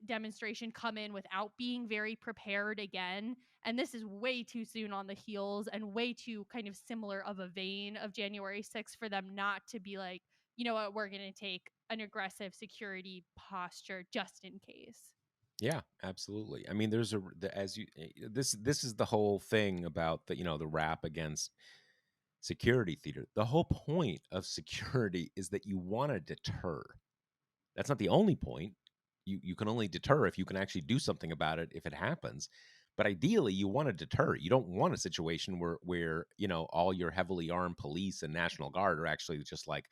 demonstration come in without being very prepared again. And this is way too soon on the heels and way too kind of similar of a vein of January 6th for them not to be like, you know what, we're going to take an aggressive security posture just in case. Yeah, absolutely. I mean, as you this is the whole thing about the rap against security theater. The whole point of security is that you want to deter. That's not the only point. You can only deter if you can actually do something about it if it happens. But ideally, you want to deter. You don't want a situation where all your heavily armed police and National Guard are actually just like,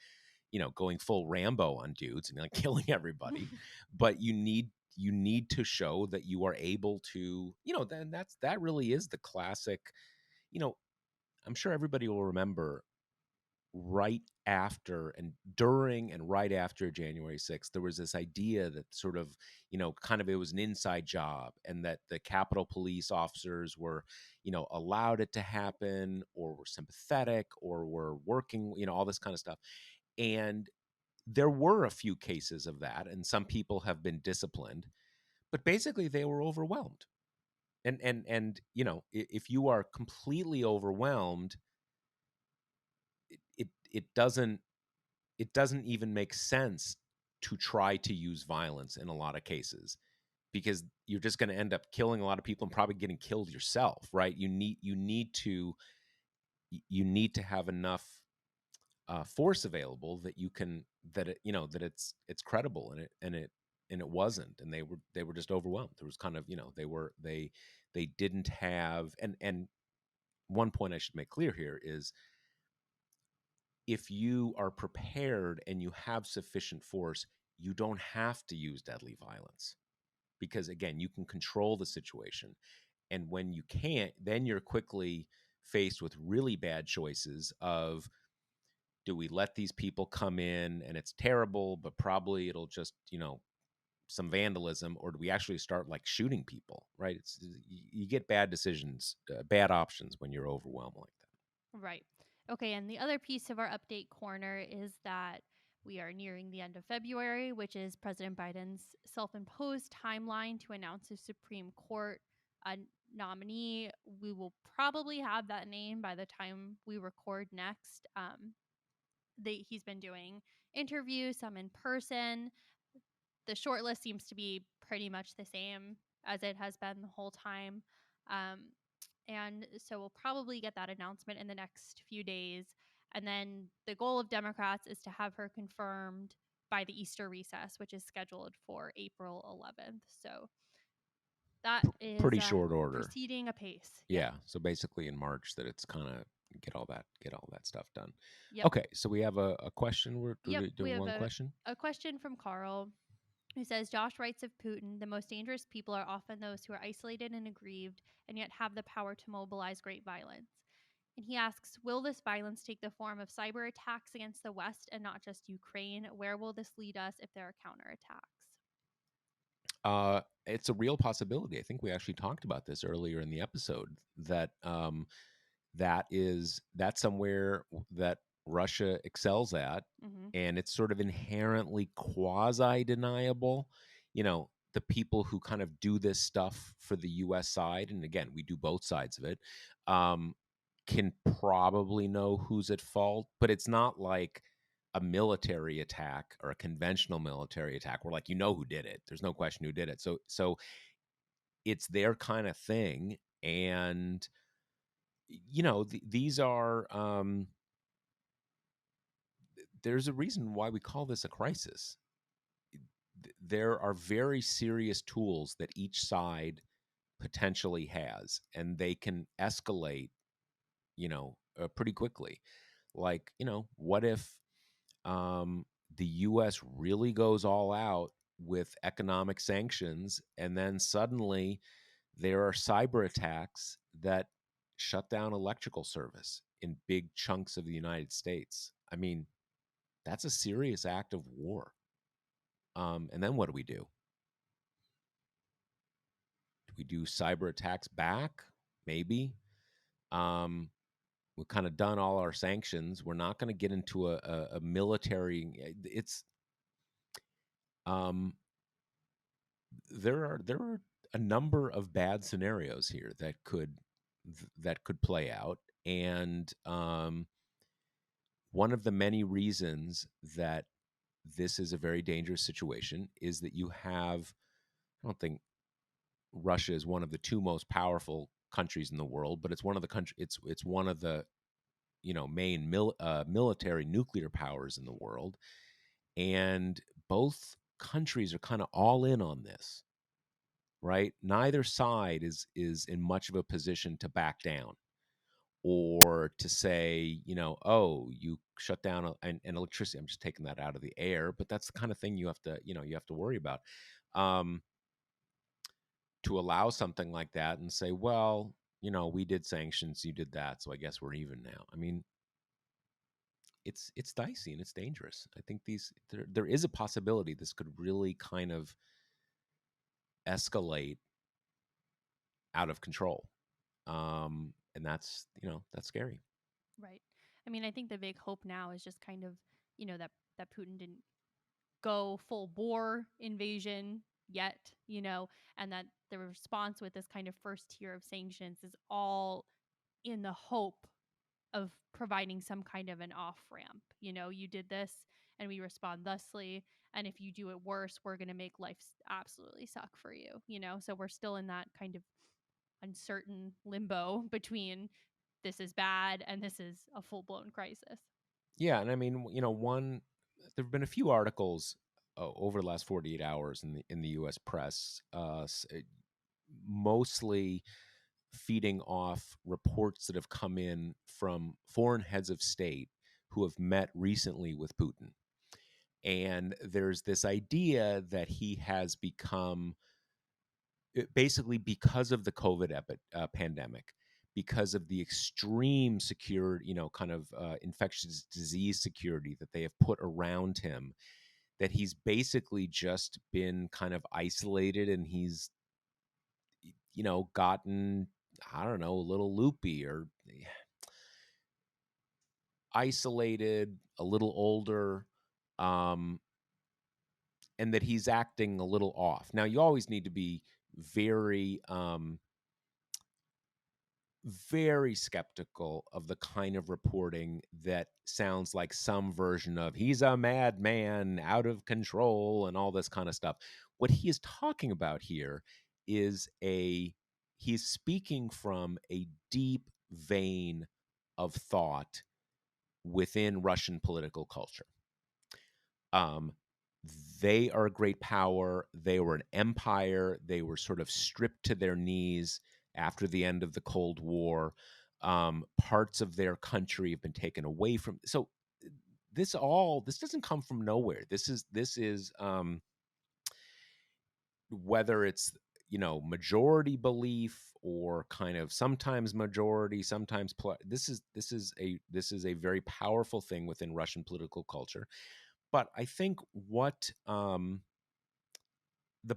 going full Rambo on dudes and like killing everybody. But you need to show that you are able to, then that really is the classic. you know I'm sure everybody will remember, right after and during and right after January 6th, there was this idea that sort of, kind of it was an inside job, and that the Capitol Police officers were, allowed it to happen, or were sympathetic, or were working, all this kind of stuff. And there were a few cases of that, and some people have been disciplined, but basically they were overwhelmed. And if you are completely overwhelmed, it doesn't even make sense to try to use violence in a lot of cases, because you're just going to end up killing a lot of people and probably getting killed yourself, right? You need to have enough force available that you can that it you know that it's credible, and it wasn't, and they were just overwhelmed. There was kind of, they didn't have. And one point I should make clear here is, if you are prepared and you have sufficient force, you don't have to use deadly violence, because again, you can control the situation. And when you can't, then you're quickly faced with really bad choices of, do we let these people come in and it's terrible, but probably it'll just, some vandalism, or do we actually start like shooting people, right? You get bad decisions, bad options when you're overwhelmed like that. Right. Okay. And the other piece of our update corner is that we are nearing the end of February, which is President Biden's self imposed timeline to announce a Supreme Court nominee. We will probably have that name by the time we record next. He's been doing interviews, some in person. The shortlist seems to be pretty much the same as it has been the whole time. Um, and so we'll probably get that announcement in the next few days. And then the goal of Democrats is to have her confirmed by the Easter recess, which is scheduled for April 11th. So that is Pretty short order. proceeding apace. Yeah. Yeah. So basically in March, that it's kind of get all that stuff done. Yep. Okay, so we have a question. We're Yep. We doing have one question. a question from Carl who says Josh writes of Putin, the most dangerous people are often those who are isolated and aggrieved and yet have the power to mobilize great violence. And he asks, will this violence take the form of cyber attacks against the West and not just Ukraine? Where will this lead us if there are counterattacks? It's a real possibility. I think we actually talked about this earlier in the episode that that's somewhere that Russia excels at, Mm-hmm. and it's sort of inherently quasi deniable. The people who kind of do this stuff for the U.S. side, and again, we do both sides of it, um, can probably know who's at fault, but it's not like a military attack or a conventional military attack where, like, who did it. There's no question who did it. So it's their kind of thing, and these are there's a reason why we call this a crisis. There are very serious tools that each side potentially has, and they can escalate, pretty quickly. Like, what if the U.S. really goes all out with economic sanctions, and then suddenly there are cyber attacks that shut down electrical service in big chunks of the United States? I mean, that's a serious act of war. And then what do we do? Do we do cyber attacks back? Maybe. Um, we've kind of done all our sanctions. We're not going to get into a military. It's um, there are a number of bad scenarios here that could play out, and one of the many reasons that this is a very dangerous situation is that you have. I don't think Russia is one of the two most powerful countries in the world, but it's one of the country. It's one of the main military nuclear powers in the world, and both countries are kind of all in on this, right? Neither side is in much of a position to back down or to say, oh, you shut down and electricity. I'm just taking that out of the air, but that's the kind of thing you have to worry about. Um, to allow something like that and say, well, we did sanctions, you did that, so I guess we're even now. I mean, it's dicey and it's dangerous. I think there is a possibility this could really kind of escalate out of control. And that's scary. Right. I mean, I think the big hope now is just kind of, that Putin didn't go full bore invasion yet, and that the response with this kind of first tier of sanctions is all in the hope of providing some kind of an off ramp. You did this and we respond thusly. And if you do it worse, we're going to make life absolutely suck for you. So we're still in that kind of uncertain limbo between this is bad and this is a full blown crisis. Yeah, and I mean, one there've been a few articles over the last 48 hours in the US press, mostly feeding off reports that have come in from foreign heads of state who have met recently with Putin. And there's this idea that he has become, basically because of the COVID pandemic, because of the extreme security, kind of infectious disease security that they have put around him, that he's basically just been kind of isolated, and he's, gotten, I don't know, a little loopy or isolated, a little older, um, and that he's acting a little off. Now, you always need to be very, very skeptical of the kind of reporting that sounds like some version of he's a madman, out of control, and all this kind of stuff. What he is talking about here is he's speaking from a deep vein of thought within Russian political culture. Um, they are a great power. They were an empire. They were sort of stripped to their knees after the end of the Cold War. Parts of their country have been taken away from. So this doesn't come from nowhere. This is whether it's majority belief or kind of sometimes majority, sometimes this is a very powerful thing within Russian political culture. But I think what the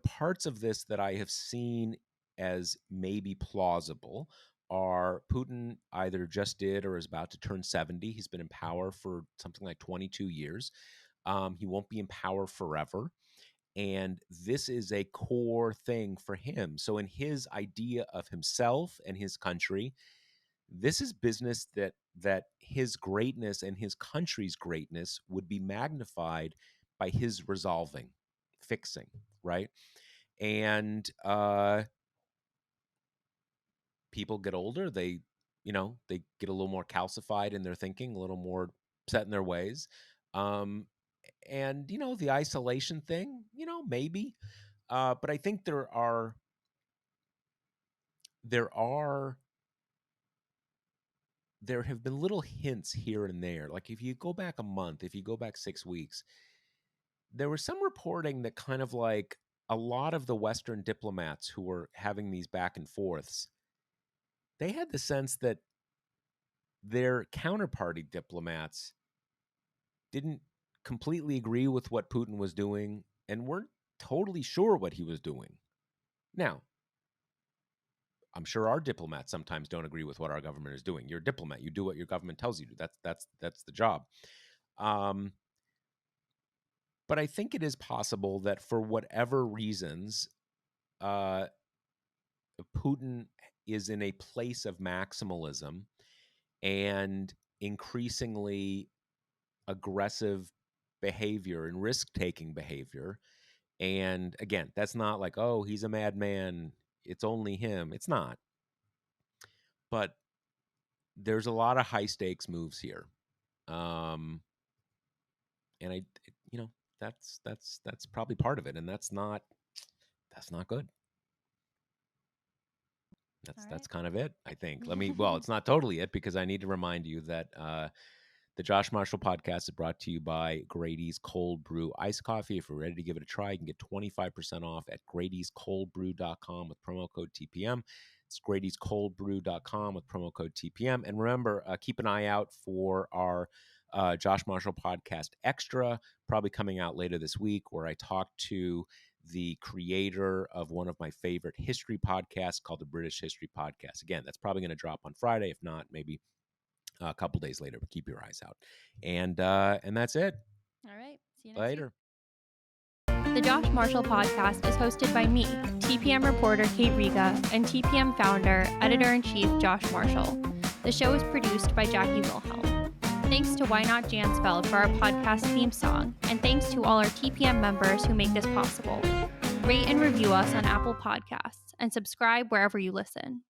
parts of this that I have seen as maybe plausible are Putin either just did or is about to turn 70. He's been in power for something like 22 years. He won't be in power forever. And this is a core thing for him. So, in his idea of himself and his country, this is business that his greatness and his country's greatness would be magnified by his resolving, fixing, right? And people get older, they get a little more calcified in their thinking, a little more set in their ways. And the isolation thing, maybe. But I think there have been little hints here and there. Like if you go back a month, if you go back 6 weeks, there was some reporting that kind of like a lot of the Western diplomats who were having these back and forths, they had the sense that their counterparty diplomats didn't completely agree with what Putin was doing and weren't totally sure what he was doing. Now, I'm sure our diplomats sometimes don't agree with what our government is doing. You're a diplomat. You do what your government tells you to. That's the job. But I think it is possible that for whatever reasons, Putin is in a place of maximalism and increasingly aggressive behavior and risk-taking behavior. And again, that's not like, oh, he's a madman, it's only him. It's not. But there's a lot of high stakes moves here. And that's probably part of it. And that's not good. That's kind of it, I think. It's not totally it, because I need to remind you that the Josh Marshall podcast is brought to you by Grady's Cold Brew Iced Coffee. If you're ready to give it a try, you can get 25% off at Grady'sColdBrew.com with promo code TPM. It's Grady'sColdBrew.com with promo code TPM. And remember, keep an eye out for our Josh Marshall podcast extra, probably coming out later this week, where I talk to the creator of one of my favorite history podcasts called the British History Podcast. Again, that's probably going to drop on Friday. If not, maybe a couple days later, but keep your eyes out. And that's it. All right. See you next later. Week. The Josh Marshall podcast is hosted by me, TPM reporter Kate Riga, and TPM founder, editor-in-chief Josh Marshall. The show is produced by Jackie Wilhelm. Thanks to Why Not Jansfeld for our podcast theme song, and thanks to all our TPM members who make this possible. Rate and review us on Apple Podcasts, and subscribe wherever you listen.